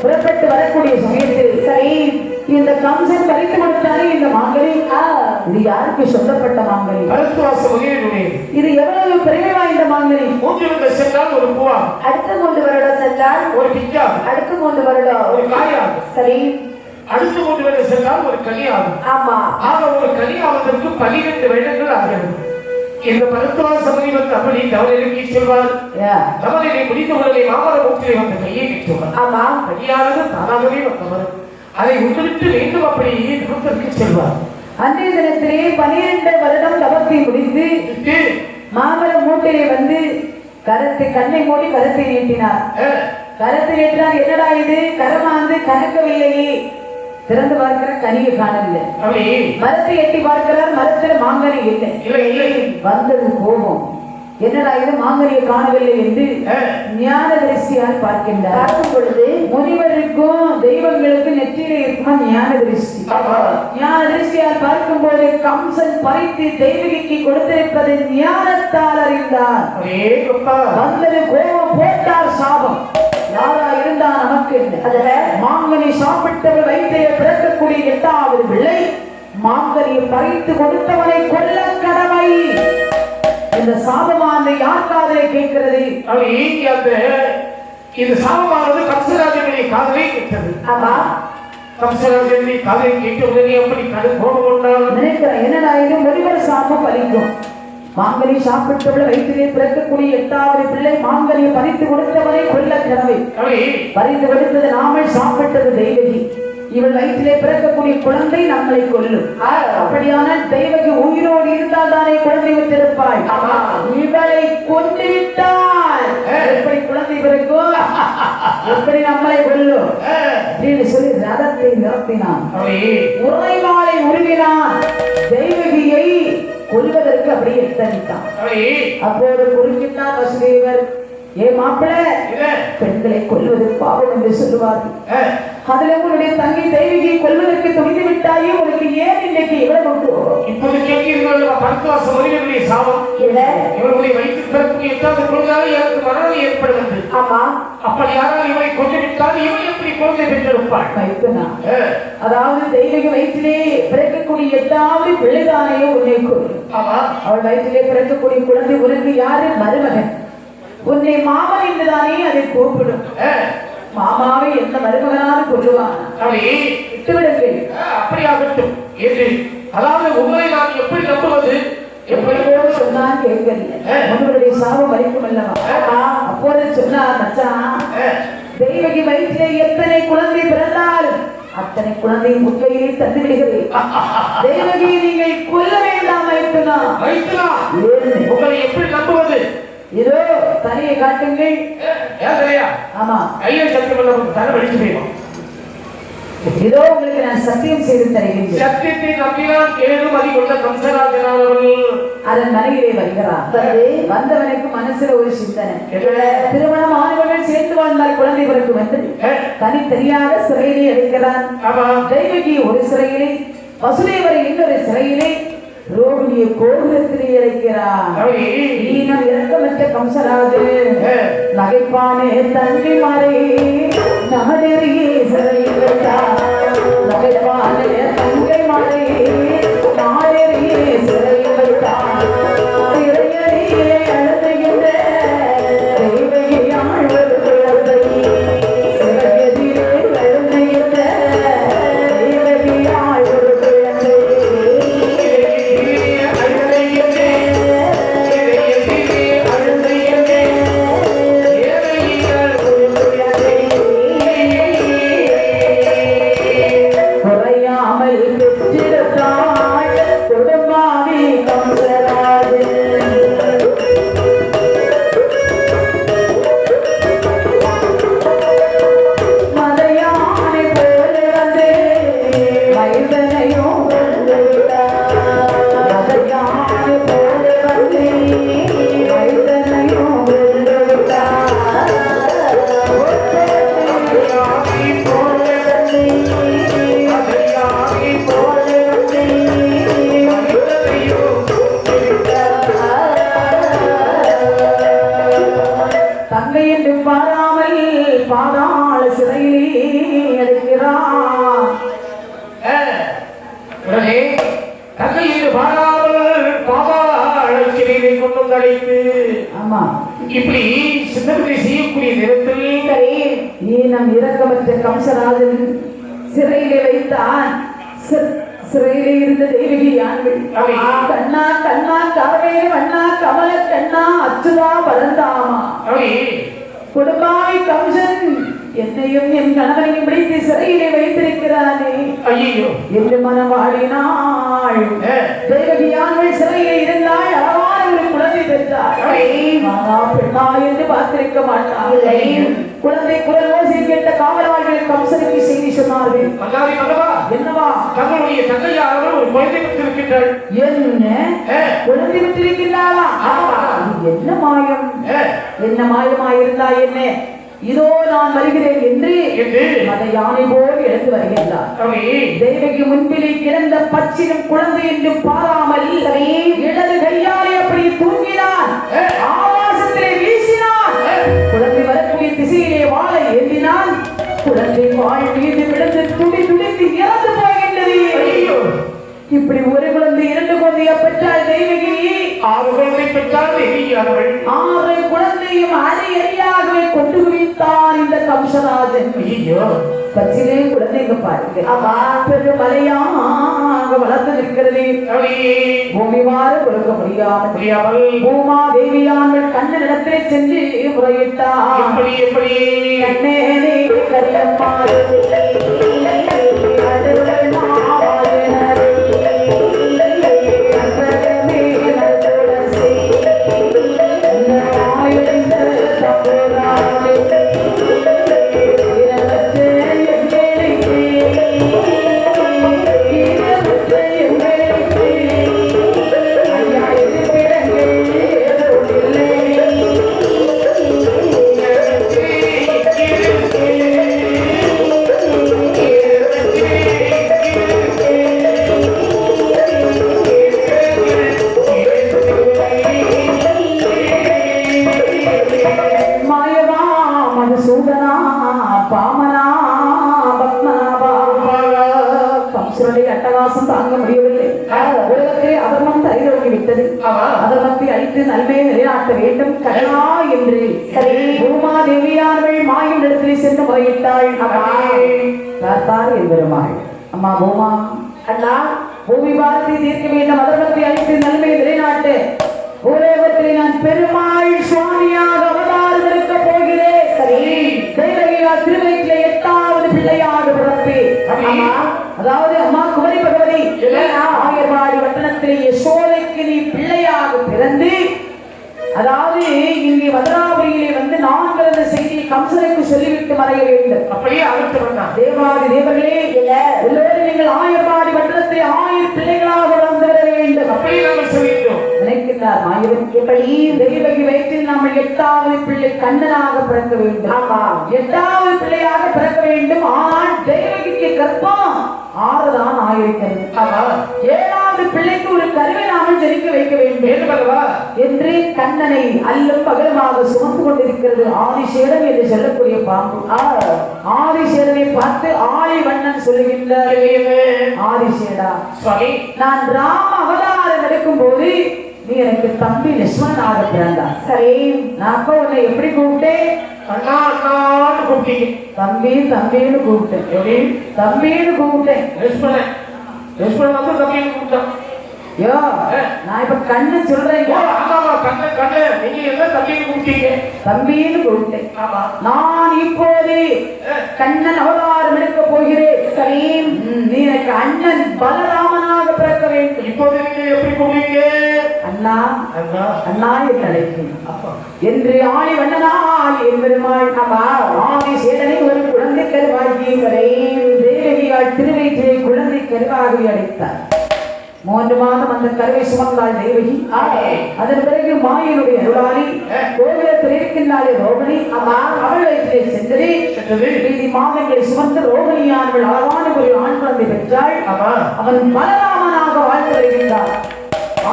புறப்பட்டு வரக்கூடிய சமயத்தில் சரி இந்த கம்சன் பறித்து கொடுத்தாரு இந்த மாங்கனி. இது யாருக்கு சொல்லப்பட்ட மாங்கனி? இது எவ்வளவு பெருமை வாய்ந்த மாங்கனி. 3 சென்றால் ஒரு பூவா, அடுத்த 3 வருடம் சென்றால் ஒரு பிக்கா, அடுத்த 3 வருடம் ஒரு காயா, சரி அடுத்த 3 வருடம் சென்றால் ஒரு கனியாகும். ஆமா, ஆக ஒரு கனியாவதற்கு 12 வருடங்கள் ஆகிறது. இந்த பரத்வா சபதி வந்து அப்படி தவறிறக்கி செல்வார். தவறினை முடிந்தவர்களை மாமர மூக்கிலே வந்து கையை விட்டுவார். ஆமா, கையானது தானாகவே வந்தவர். அதை உட்விட்டு மீண்டும் அப்படி தவத்திற்கு செல்வார். அன்றைய தினத்திலே 12 வருடம் தவத்தை முடித்து மாமர மூட்டிலே வந்து கண்ணை மூடி கரத்தை நீட்டினார். கரத்தை நீட்டினார். என்னடா இது, கரமாந்து கணக்கவில்லையே. திறந்து பார்க்கிற கனியை காணவில்லை. மரத்தை எட்டி பார்க்கிறார், மரத்துல மாங்கனி இல்லை. வந்தது கோபம். என்னடா இது, மாங்கனியை காணவில்லை என்று ஞான திருஷ்டியால் பார்க்கின்றார். பார்க்கும் பொழுது முனிவருக்கும் தெய்வங்களுக்கும் நெற்றியிலே இருக்குமா ஞான திருஷ்டி. ஞான திருஷ்டியால் பார்க்கும் போது கம்சன் பறித்து தெய்வகிக்கு கொடுத்திருப்பது ஞானத்தால் அறிந்தார். வந்தது கோபம், போட்டார் சாபம். யாரா இருந்தா நமக்கு அதுல மாங்கனி சாப்பிட்டவர் வயிற்றையை பிறக்கக்கூடிய 8வது பிள்ளை, மாங்கனியை பறித்து கொடுத்தவனை கொல்ல கடமை. இந்த சாபமானது யாருக்காக கேட்கிறது? இந்த சாபமானது கம்சராஜனுடைய காதலை கேட்டது. ஆமா கம்சராஜனுடைய காதலை கேட்ட உடனே எப்படி கடும் கோபம் கொண்டாலும் நினைக்கிறேன் என்னடா இது ஒருவர் சாபம் பலிக்கும். மாங்கனி சாப்பிட்டவளை வயிற்றிலே பிறக்கக்கூடிய 8வது பிள்ளை மாங்கனியை பறித்து கொடுத்தவனை கொல்ல கனவை பறித்து கொடுத்தது நாமல் சாப்பிட்டது தெய்வகி. இவள் வயிற்றிலே பிறக்கக்கூடிய குழந்தை நம்மளை கொல்லும். அப்படியான தெய்வகி உயிரோடு இருந்தால் தானே குழந்தை விட்டிருப்பாள். இவளை கொண்டு விட்டால் எப்படி குழந்தை பிறக்கும், எப்படி நம்மளை கொல்லும் அப்படின்னு சொல்லி ரதத்தை நிறுத்தினான். உரைமாலை உருவினான். தெய்வகியை கொல்வதற்கு அப்படியே எத்தனித்தான். அப்போது குறுக்கிட்டார் வசுதேவர், ஏ மாப்பிள்ள, பெண்களை கொல்வது பாவம் என்று சொல்லுவார்கள். அதுல உங்களுடைய தங்கை தெய்வகியை கொல்வதற்கு துணிந்து விட்டாயே, உனக்கு ஏன் இன்னைக்கு இவ்வளவு இப்போது கேட்கிறீர்கள் பரத்வாச முனிவருடைய சாபம் இவர்களுடைய வயிற்று பிறப்பு 8வது குழந்தையாக எனக்கு மரணம் ஏற்படுகிறது. ஆமா அப்படி யாரால் இவரை கொண்டு விட்டால் இவன் எப்படி குழந்தை பெற்றிருப்பாள்? வைப்பனா அதாவது தெய்வகி வயிற்றிலே பிறக்கக்கூடிய 8வது பிள்ளைதானே உன்னை கொல்லும். அவள் வயிற்றிலே பிறக்கக்கூடிய குழந்தை உனக்கு யாரு? மருமகன். உன்னை மாமன் என்றுதானே அதை கூப்பிடும். மாமாவை எந்த மருமகனாலும் கொல்லுவான். விட்டுவிடுங்கள். அப்படியாகட்டும் என்று அதாவது உங்களை நான் எப்படி நம்புவது? எப்படியோ சொன்னான் கேட்கவில்லை. உங்களுடைய சாபம் வரைக்கும் அல்லவா? அப்போது சொன்னார், மச்சான், தெய்வகி வயிற்றிலே எத்தனை குழந்தை பிறந்தாலும் அத்தனை குழந்தை முட்டையிலே தந்து விடுகிறேன். தெய்வகியை நீங்கள் கொல்ல வேண்டாம். உங்களை எப்படி நம்புவது? இதோ தலையை காட்டுங்கள். ஆமா, கையை சத்தியம் தலை வலிச்சு போயிடும். இதோ உங்களுக்கு நான் சத்தியம் செய்து தருகிறேன். சத்தியத்தை நம்பினால் கேளும் அதி கொண்ட கம்சராஜனானவர்கள் அதன் மனைவியை வருகிறார். வந்தவனுக்கு மனசுல ஒரு சிந்தனை, திருமணம் ஆனவர்கள் சேர்ந்து வாழ்ந்தால் குழந்தை பிறகு வந்து தனித்தனியாக சிறையிலே அடைக்கிறான். தெய்வகி ஒரு சிறையிலே, வசுதேவரை இன்னொரு சிறையிலே, ரோகிணியை கோபுரத்திலே அடைக்கிறான். ஈனம் இறக்கமற்ற கம்சராஜு நகைப்பானே தங்கை மாறே நகரியே சிறையில் வைத்தார். நகைப்பானே தங்கை மாறே நாடரியே சிறையில் வைத்தார். சிறையடியே அழுதுகின்ற தெய்வகியாள் ஒரு குழந்தை. சிறையடியே அழுதுகின்ற தெய்வகியாள் ஒரு குழந்தை. குறையாமல் பெற்றிருந்தாள் கொடுமாவி கம்சராஜு. மதையானை போல வந்து மைதனையும் வென்றுவிட்டார். மதையானை போல வந்து மைதனையும் வென்றுவிட்டார். தங்கை என்று பாராமல் பாதாள சிறையிலே அடைக்கிறான். உடனே தங்கை என்று பாராமல் பாதாள சிறையிலே கொண்டு வந்து அடைத்து ஆமா, இப்படி சிந்தனை செய்யக்கூடிய நேரத்தில் சரி, ஈனம் இரக்கமற்ற கம்சராஜன் சிறையிலே வைத்தான். சிறையிலே இருந்த தெய்வகி யான்கள் கண்ணா கண்ணா காவேரி வண்ணா கமல கண்ணா அச்சுதா பரந்தாமா. கொடுமாவி கம்சன் என்னையும் என் கணவனையும் பிடித்து சிறையிலே வைத்திருக்கிறானே ஐயோ என்று மனவாடினாள். தேவகியானவள் சிறையிலே இருந்தாள். அழகான ஒரு குழந்தை பெற்றாள். ஆனா பெண்ணா என்று பார்த்திருக்க மாட்டாள். குழந்தை குரல் ஓசை கேட்ட காவலாளர்கள் கம்சனுக்கு செய்தி சொன்னார்கள். என்னவா தங்களுடைய தங்கையானவள் ஒரு குழந்தை பெற்றிருக்கின்றாள். என்ன குழந்தை பெற்றிருக்கின்றாளா? என்ன மாயம், என்ன மாயமாயிருந்தா என்ன? இதோ நான் வருகிறேன் என்று அந்த யானை போல் எடுத்து வருகின்றார். தேவகி முன்பிலே கிடந்த பச்சிலும் குழந்தை என்று பாராமல் இடது கையாலே அப்படி தூங்கினான். ஆகாசத்திலே வீசினான். குழந்தை வரக்கூடிய திசையிலே வாளை ஏந்தினான். குழந்தை வாள் மீது விழுந்து துடி துடித்து இறந்து போகின்றது. இப்படி ஒரு குழந்தை 2 குழந்தையை பெற்றால் தெய்வகி 6 குழந்தை பெற்றால் அப்படியானவள் 6 குழந்தையும் அரை அறையாகவே கொண்டு குவித்தான் இந்த கம்சராஜன். ஐயோ பச்சிலே குழந்தைங்க பாருங்க, ஆமா. பெருமலையாக வளர்ந்து நிற்கிறது. பூமி மாற கொடுக்க முடியாமல் பூமா தேவியானவள் கண்ணன் இடத்திலே சென்று முறையிட்டார். எப்படி எப்படி கண்ணே நீ கரியம்மா தாங்க முடியவில்லை. உலகத்தை அதர்மம் தரையிறங்கி விட்டது. அதர்மத்தை அழித்து நன்மையை நிலைநாட்ட வேண்டும் கண்ணா என்று பூமா தேவியானவள் மாயின் இடத்திலே சென்று முறையிட்டாள். பார்த்தார் என்பெருமாள், அம்மா பூமா, அண்ணா பூமி பார்த்து தீர்க்க வேண்டும், அதர்மத்தை அழித்து நன்மையை நிலைநாட்டு உலகத்திலே நான் பெருமாள் சுவாமியாக அவதாரம் இருக்க போகிறேன். சரி, தேவகியா திருவயிற்றிலே 8வது பிள்ளையாக பிறப்பே. அதாவது அம்மா குமரி பகவதி ஆயர்வாடி வட்டணத்திலே யசோதைக்கு நீ பிள்ளையாக பிறந்து, அதாவது இங்கே மதுராபுரியிலே வந்து நான் பிறந்த செய்தியை கம்சனுக்கு சொல்லிவிட்டு மறைய வேண்டும். அப்படியே அகற்ற வேண்டாம். தேவாதி தேவர்களே எல்லோரும் நீங்கள் ஆயர்வாடி வட்டணத்தை 1000 பிள்ளைகளாக வளர்ந்து வர வேண்டும். அப்படியே நாங்கள் சொல்லிட்டோம் நினைக்கிறார் மாயவன். எப்படி தேவகி வயிற்றில் நாம் 8வது பிள்ளை கண்ணனாக பிறக்க வேண்டும். ஆமா, 8வது பிள்ளையாக பிறக்க வேண்டும். ஆனால் தேவகிக்கு கர்ப்பம் 6 தான் ஆயிருக்கிறது. 7வது பிள்ளைக்கு ஒரு கருவை நாமல் ஜனிக்க வைக்க வேண்டும் என்று கண்ணனை அல்லும் பகலுமாக சுமந்து கொண்டிருக்கிறது ஆதிசேடன் என்று சொல்லக்கூடிய பாம்பு. ஆதிசேடனை பார்த்து ஆழிவண்ணன் சொல்லுகின்றார், ஆதிசேடா சுவாமி, நான் ராம அவதாரம் எடுக்கும் போது நீ எனக்கு தம்பி லட்சுமணனாக பிறந்தான். சரி, நான் அப்ப உன்னை எப்படி கூப்பிட்டேன்? அண்ணா அண்ணான்னு கூப்பிட்டீங்க. தம்பி தம்பின்னு கூப்பிட்டேன். எப்படி தம்பின்னு கூப்பிட்டேன்? லட்சுமணன் வந்து தம்பின்னு கூப்பிட்டான். யோ, நான் இப்ப கண்ணு சொல்றேன். ஆமாமா, கண்ணு கண்ணு, நீங்க என்ன தம்பின்னு கூப்பிட்டீங்க? தம்பின்னு கூப்பிட்டேன். ஆமா, நான் இப்போது கண்ணன் அவதாரம் எடுக்க போகிறேன். சரி, நீ எனக்கு அண்ணன் பலராமனாக பிறக்க வேண்டும். இப்போது நீங்க எப்படி கூப்பிடுவீங்க? அண்ணா அண்ணா அண்ணா என்று அழைக்கும் என்று ஆழிவண்ணனாய் என்பெருமாள் ஆதிசேடனை ஒரு குழந்தை கருவாகி தேவகியால் திருவயிற்றிலே குழந்தை கருவாகி அடைத்தார். 3 மாதம் அந்த கருவை சுமந்தாள் தேவகி. அதன் பிறகு மாயனுடைய அருளாளி கோவிலத்தில் இருக்கின்றாளே ரோகிணி, அவள் வயிற்றிலே சென்றது. மீதி மாதங்களை சுமந்து ரோகிணியானவள் அழகான ஒரு ஆண் குழந்தை பெற்றாள். அவன் பலராமனாக வாழ்ந்து வருகின்றார்.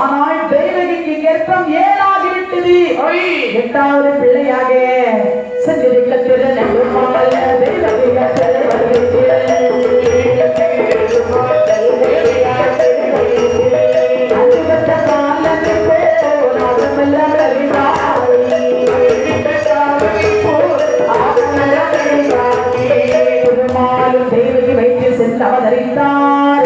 ஆனால் தேவகிக்கு கர்ப்பம் 7ஆகிவிட்டது. 8வது பிள்ளையாக சென்றிருக்க பெருமாளும் தேவகி வயிற்றில் சென்று அவதரித்தார்.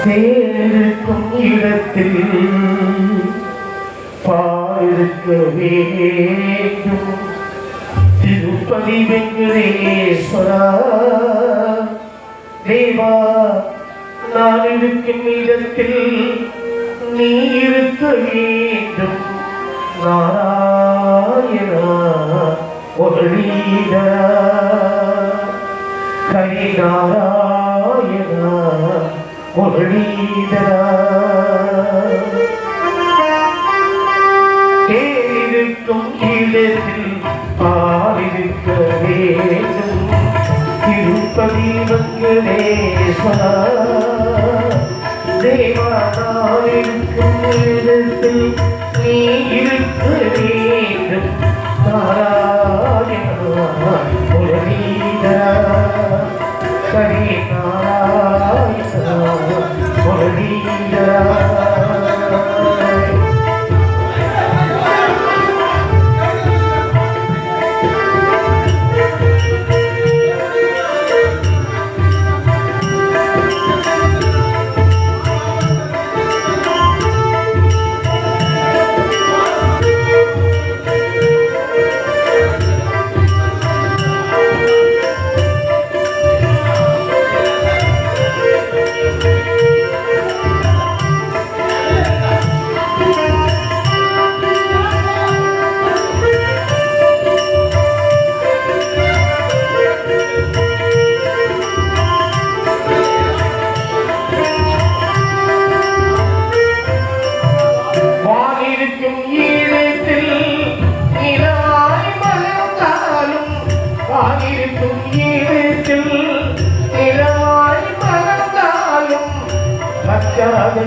தேருக்கும் இடத்தில் பாருக்க வேண்டும் திருப்பதி வெங்கடேஸ்வரா தேவா, நான் இருக்கும் இடத்தில் நீ இருக்க வேண்டும். நாராயணா ஒளிடா ஹரி நாராயணா இருக்கும் இடத்தில் பாரிருக்க திருப்பதி வெங்கடேஸ்வரா தேவா நான் இருக்கும் இடத்தில் நீ இருக்க வேண்டும் நாராயணா முரளீதரா ஹரி நாராயணா முரளீதரா.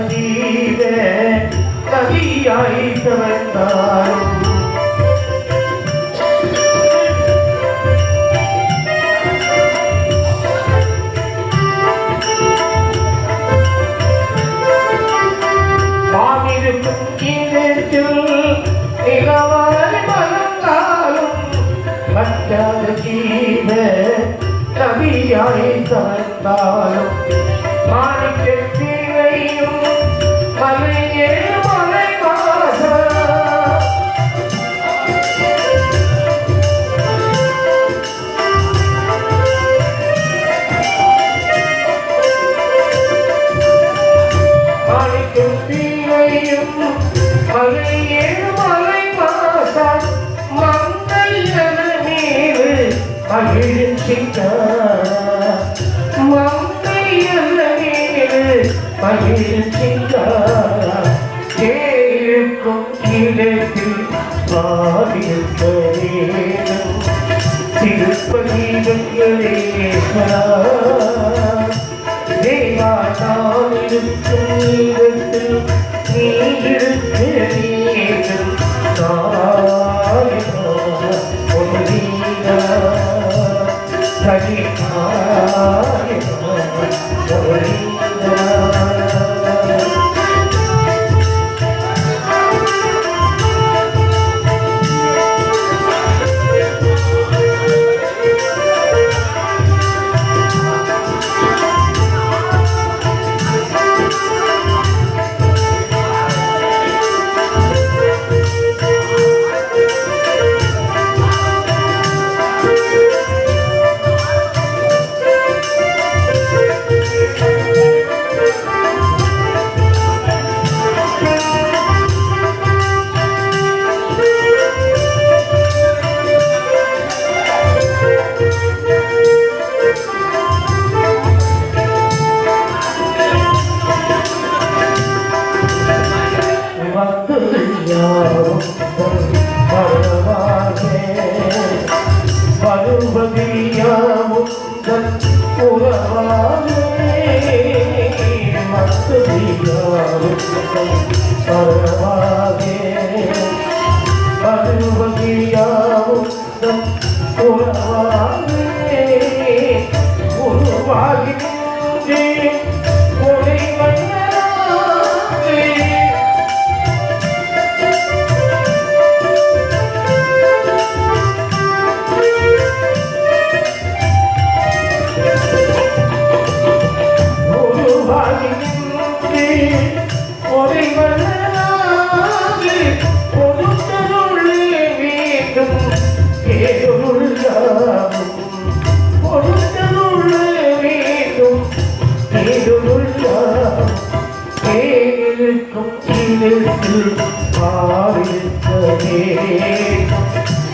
ஜீவ நதியாய் தவழ்ந்தாலும் மாவிருக்கும் கீழத்தில் நிலவாய் மலர்ந்தாலும் பச்சாத ஜீவ நதியாய் தவழ்ந்தாலும் மாணிக்கத்தில் மலையே மலை வாச மாணிக்கும் தீவையும் மலையே மலை வாச மங்கையன மீது மகிழ்ச்சிக்க மங்கையன மீது மகிழ்ச்சிக்கும் இடத்தில் பாதிக்க வேண்டும் திருப்பதி வெங்கடேஸ்வரா தேவா நான் இருக்கும் இடத்தில் நீ இருக்க வேண்டும் நாராயணா முரளீதரா ஹரி நாராயணா முரளீதரா.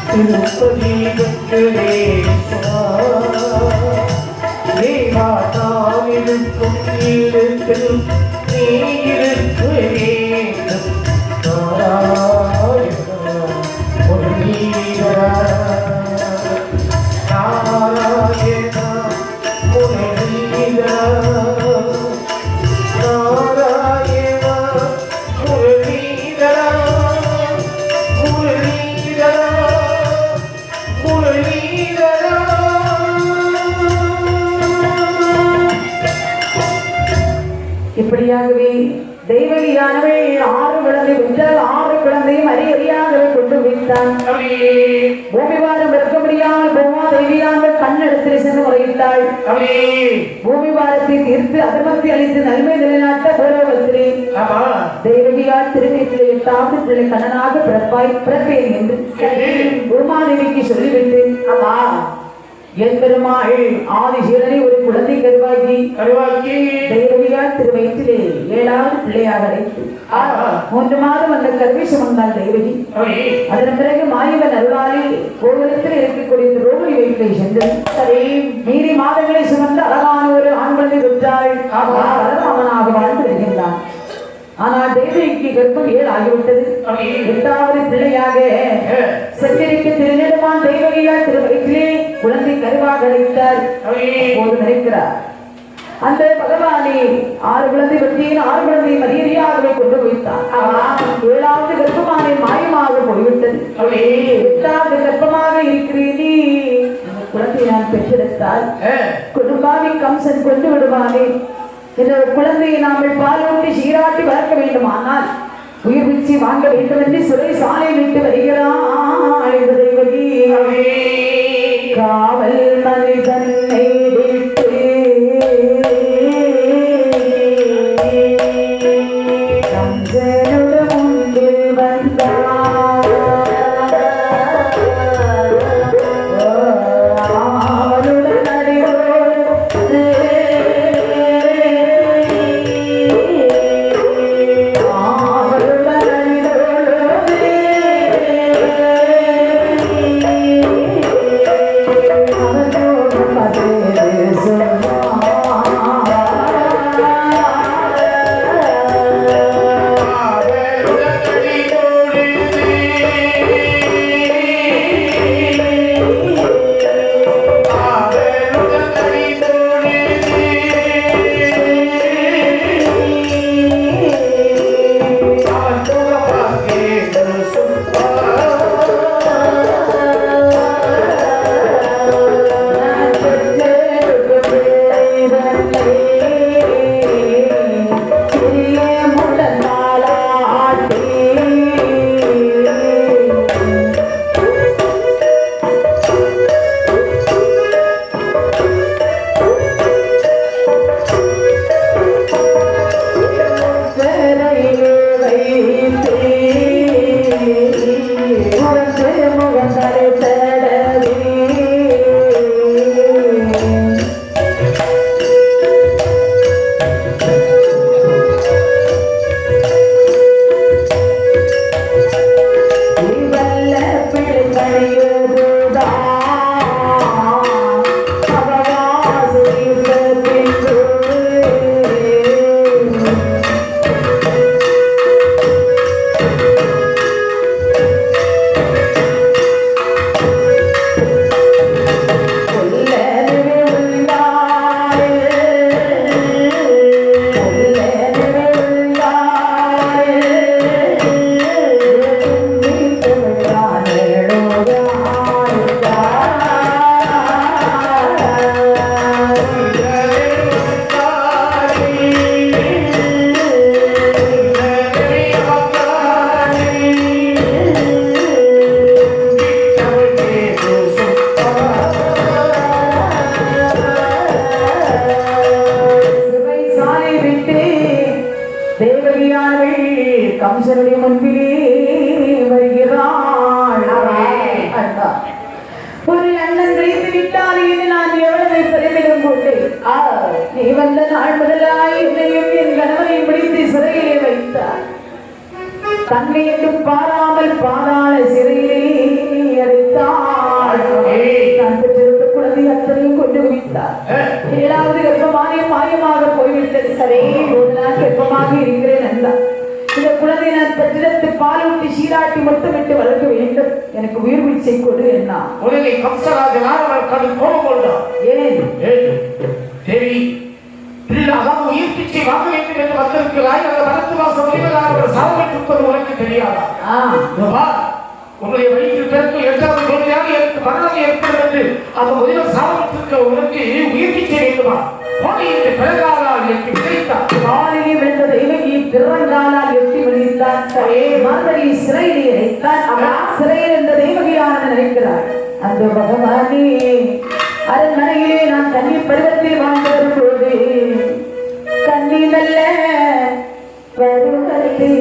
திருப்பதி தேவா நான் இருக்கும் இடத்தில் நீ இருக்க வேண்டும் நாராயணா முரளீதரா நாராயணா அப்படியாகவே தெய்வகியானவள் 6 குழந்தை பெற்றால் 6 குழந்தையும் அறியாகவே கொண்டு வைத்தான். பூமிவாரம் இருக்க முடியாமல் பூமா தேவியானவள் கண்ணெடுத்து சென்று முறையிட்டாள். பூமிவாரத்தை தீர்த்து அதர்மத்தை அளித்து நன்மை நிலைநாட்ட பூலோகத்திலே தேவகியால் திருநீற்றிலே 8வது பிள்ளை கண்ணனாக பிறப்பேன் என்று பூமாதேவிக்கு சொல்லிவிட்டு அம்மா என் பெருமாள் ஆதிசீலனை ஒரு குழந்தை கருவாக்கி தெய்வகியால் திருவயிற்றிலே 7வது பிள்ளையாக அடைத்து 3 மாதம் அந்த கருவை சுமந்தாள் தெய்வகி. அதன் பிறகு மாயவன் அருளாளி கோகுலத்தில் இருக்கக்கூடிய ரோகிணி வயிற்றை சென்று சரி மீறி மாதங்களை சுமந்து அழகான ஒரு ஆண் குழந்தை பெற்றாள். அவனாக வாழ்ந்து வருகின்றான். ஆனால் தேவிக்கு கர்ப்பம் 7 ஆகிவிட்டது. 8வது பிள்ளையாக சென்றிருக்க திருநெடுமான் தெய்வகியால் திருவயிற்றிலே குழந்தை கருவாக அழைத்தார். அப்போது நினைக்கிறார் அந்த பகவானே 6 குழந்தை பற்றியின் 6 குழந்தை மரியாதையாகவே கொண்டு வைத்தான். 7வது கர்ப்பமானே மாயமாக போய்விட்டது. 8வது கர்ப்பமாக இருக்கிறீனே இந்த குழந்தை நான் பெற்றெடுத்தால் குடும்பாவி கம்சன் கொண்டு விடுவானே. இந்த குழந்தையை நாங்கள் பாலூட்டி சீராட்டி வளர்க்க வேண்டுமானால் உயிர் பிச்சை வாங்க வேண்டும் என்று சிறை சாலை விட்டு வருகிறான் தெய்வகி. காவல் மனிதனை விட்டு கம்சனோடு முன்பில் வந்தார். அவனுடன் அடியோடு கம்சனுடைய முன்பிலே வருகிறாள். ஒரு அண்ணன் கிடைத்து விட்டார் என்று நான் எவ்வளவு பெருமிதம் கொண்டேன். நீ வந்த நாள் முதலாய் என்னையும் என் கணவனை பிடித்து சிறையிலே வைத்தார். தன்னை என்று பாராமல் பாதாள சிறையிலே அடைத்தாள். நான் பெற்றிருந்த குழந்தை அத்தனையும் கொண்டு வைத்தார். 7வது கர்ப்பமானே மாயமாக போய்விட்டது. சரி நான் கர்ப்பமாக இருக்கிறேன் அல்ல. இந்த குழந்தை நான் பெற்றெடுத்து பாலூட்டி சீராட்டி மட்டும் விட்டு வளர்க்க வேண்டும். எனக்கு உயிர் பிச்சை கொடு என்ன உடனே கம்சராஜனார் கோபம் கொண்டார். ஏன் தேவி அதாவது உயிர் பிச்சை வாங்க வேண்டும் என்று வந்திருக்கிறாய். அந்த வளர்த்து வாசம் முனிவராக சாபமிட்டிருப்பது உனக்கு தெரியாதா? உன்னுடைய வயிற்றில் பிறகு 8வது குழந்தையாக எனக்கு மரணம் ஏற்படும் என்று அந்த முனிவர் சாபமிட்டிருக்க உனக்கு உயிர் பிச்சை வேண்டுமா? கோடியின் பிறகாலால் எட்டி விதைத்தார். காலிலே விழுந்த தேவகி பிறங்காலால் எட்டி விழுந்தார். மறுபடி சிறையிலே அடைத்தார். சிறையில் இருந்த தேவகியானது நினைக்கிறார், அந்த பகவானே அரண்மனையிலே நான் கன்னி பருவத்தில் வாழ்ந்து வரும்போது கன்னி நல்ல பருவத்திலே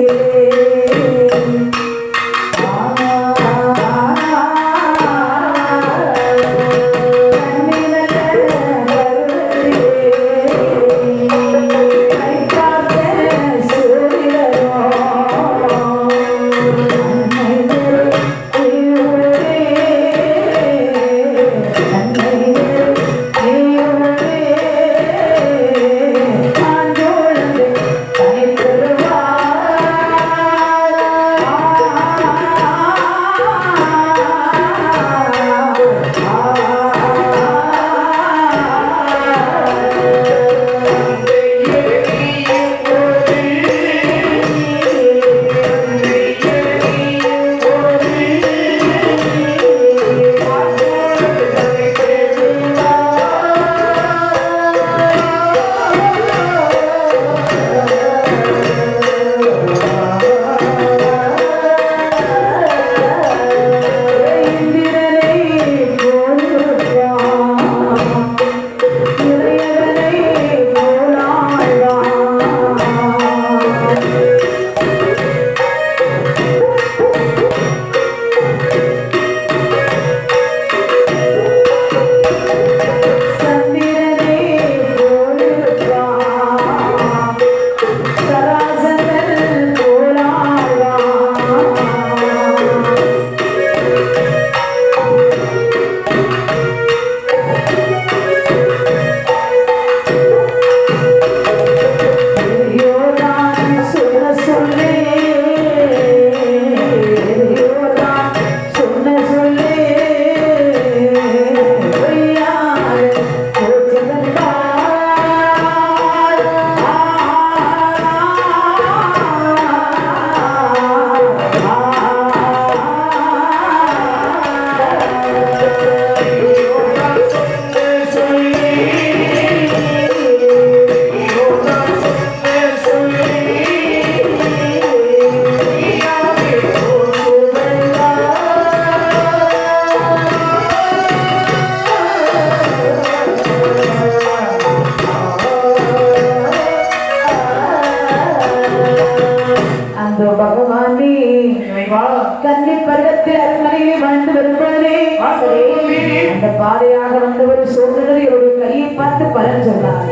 கன்னி பருவத்தில் அரண்மனையிலே வாழ்ந்து வரும்பொழுதே அந்த பாதையாக வந்த ஒரு சோதரர் ஒரு கையை பார்த்து பலன் சொன்னார்.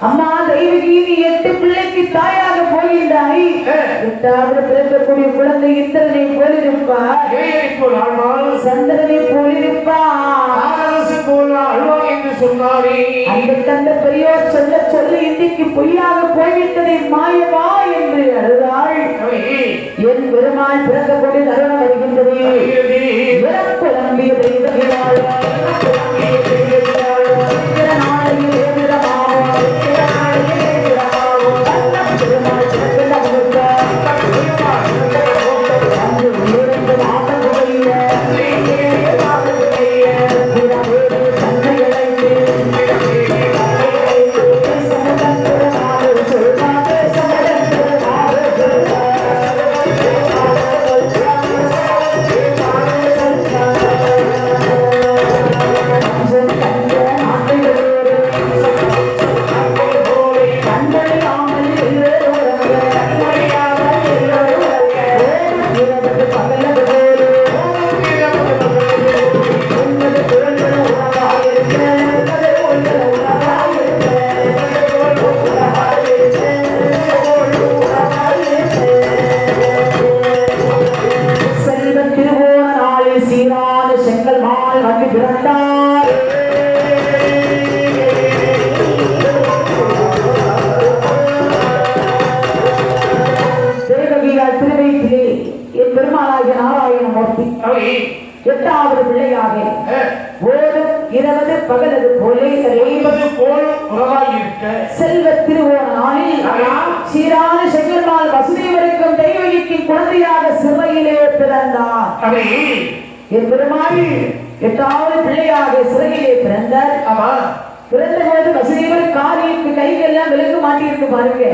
அம்மா தெய்வகி, நீ 8 பிள்ளைக்கு தாயாக போகின்றாய். 8வது பிறக்கக்கூடிய குழந்தை இந்திரனை போலிருப்பார், சந்திரனை போலிருப்பார் என்று சொன்னாரே. அந்த பெரியோர் சொல்ல சொல்லி இன்னைக்கு பொய்யாக போய்விட்டதை மாயமா என்று அழுதாள். என் பெருமாள் பிறக்கக்கூடிய தருணம் வருகின்றது. பிறப்புலம்பிய தெய்வகியாள் எட்டாவது பிள்ளையாக ஓடும் 20 பகலது போலே செல்வ திருவோண நாளில் சீரான செங்கல்மால் வசுதேவருக்கும் தெய்வகிக்கும் குழந்தையாக சிறையிலே பிறந்தார். என் பெருமாள் 8வது பிள்ளையாக சிறையிலே பிறந்தார். பிறந்தபோது வசுதேவர் காரியத்துக்கு கைகள்லாம் விலங்கு மாட்டியிருக்கு பாருங்க.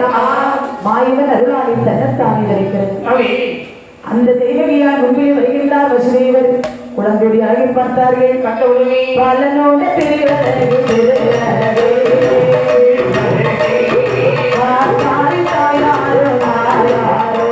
மாயவன் அருளாளி தன்னைத்தானே இருக்கிறது. அவை அந்த தெய்வகியார் முன்பில் வருகின்றார் வசுதேவர். குழந்தையுடைய அழகை பார்த்தார்கள். கண்டவுடனே பலனோட திருவழகு திருவழகு தாய் தாயாரோ தாயாரோ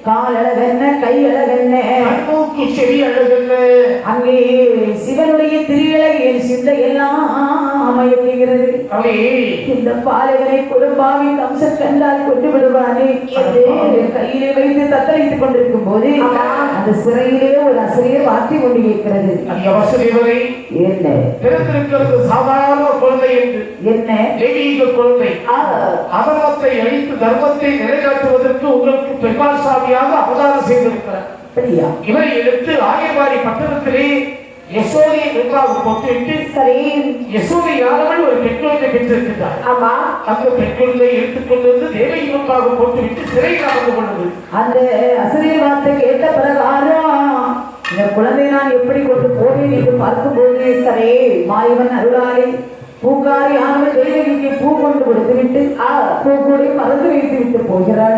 கால் அழகென்ன கை அழகென்ன மூக்கு செவி அழகென்ன. அங்கே சிவனுடைய திருவிழகு என் சிந்தை எல்லாம் அமையப்படுகிறது. அவை இந்த பாலகனை குடும்பாவி கம்சன் கண்டால் கொண்டு விடுவானே என்று கையிலே வைத்து தத்தளித்துக் கொண்டிருக்கும் போது அந்த சிறையிலே ஒரு அசிரியர் வார்த்தை கொண்டு கேட்கிறது. அந்த வசுதேவரை என்ன பிறந்திருக்கிறது சாதாரண குழந்தை என்று என்ன தெய்வீக குழந்தை. அதர்மத்தை அழித்து தர்மத்தை நிலைநாட்டுவதற்கு உங்களுக்கு பெருமாள் சாமியாக அவதாரம் செய்திருக்கிறார். அப்படியா? இவரை எடுத்து ஆயர்வாடி பட்டணத்திலே யசோதையை நிர்வாக போட்டுவிட்டு சரி யசோதை யாரவள் ஒரு பெற்றோரை பெற்றிருக்கிறார். ஆமா அந்த பெற்றோரை எடுத்துக்கொண்டு வந்து தேவை நிர்வாக போட்டுவிட்டு சிறையில் அமர்ந்து கொண்டது. அந்த அசிரியர் வார்த்தை கேட்ட பிரகாரம் இந்த குழந்தை நான் எப்படி கொண்டு போவேன் என்று பார்க்கும்போது சரி மாயவன் அருளாளி பூக்காரி ஆனவள் தேவகிக்கு பூ கொண்டு கொடுத்து விட்டு பூக்கூடை மறந்து வைத்து விட்டு போகிறாள்.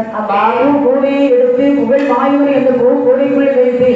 பூக்கூடையை எடுத்து புகழ் மாயவன் என்ற பூக்கூடைக்குள்ளே வைத்து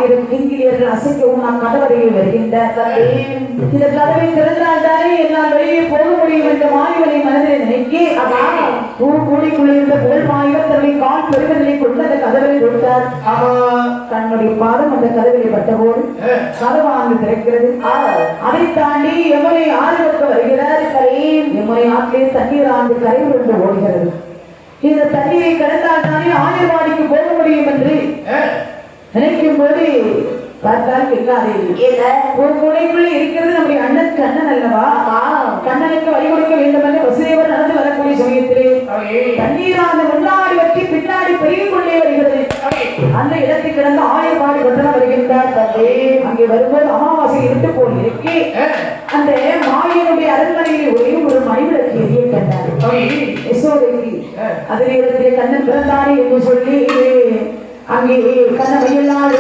ஆயிரம் கிங்கிலியர்கள் அசைக்கவும் நான் கதவரையில் வருகின்றார். இந்த கதவை திறந்தால் தானே என்னால் வெளியே போக முடியும் என்ற மாயவனை மனதில் நினைக்கி கூடிக்குள்ளே இருந்த புகழ் மாயவர் தன்னுடைய கால் பெருவநிலை கொண்டு அந்த கதவை கொடுத்தார். தன்னுடைய பாதம் அந்த கதவிலை பட்டபோது கதவானது திறக்கிறது. அதை தாண்டி எமனை ஆறு பக்கம் வருகிறார். எமனை ஆற்றிலே தண்ணீர் ஆண்டு கரை உருண்டு ஓடுகிறது. இந்த தண்ணீரை கடந்தால் தானே ஆயர்வாடிக்கு போக முடியும் என்று நினைக்கும் போது பார்த்தால் இல்லாதே ஒரு கூடைக்குள்ளே இருக்கிறது நம்முடைய அண்ணனுக்கு அண்ணன் அல்லவா? கண்ணனுக்கு வழி கொடுக்க வேண்டும் என்று வசுதேவர் நடந்து வரக்கூடிய சமயத்திலே தண்ணீரான முன்னாடி வச்சு பின்னாடி பெருகிக் கொண்டே வருகிறது. அந்த இடத்தில் கிடந்த ஆயர்வாடி கொண்டன வருகின்றார். அங்கே வரும்போது அமாவாசை இருட்டு போல் இருக்கி அந்த மாயனுடைய அரண்மனையில் ஒரே ஒரு மணிவிளக்கு எரிய கண்டார். யசோதைக்கு அது நேரத்திலே கண்ணன் பிறந்தானே என்று சொல்லி அங்கே கண்ணமையெல்லாம்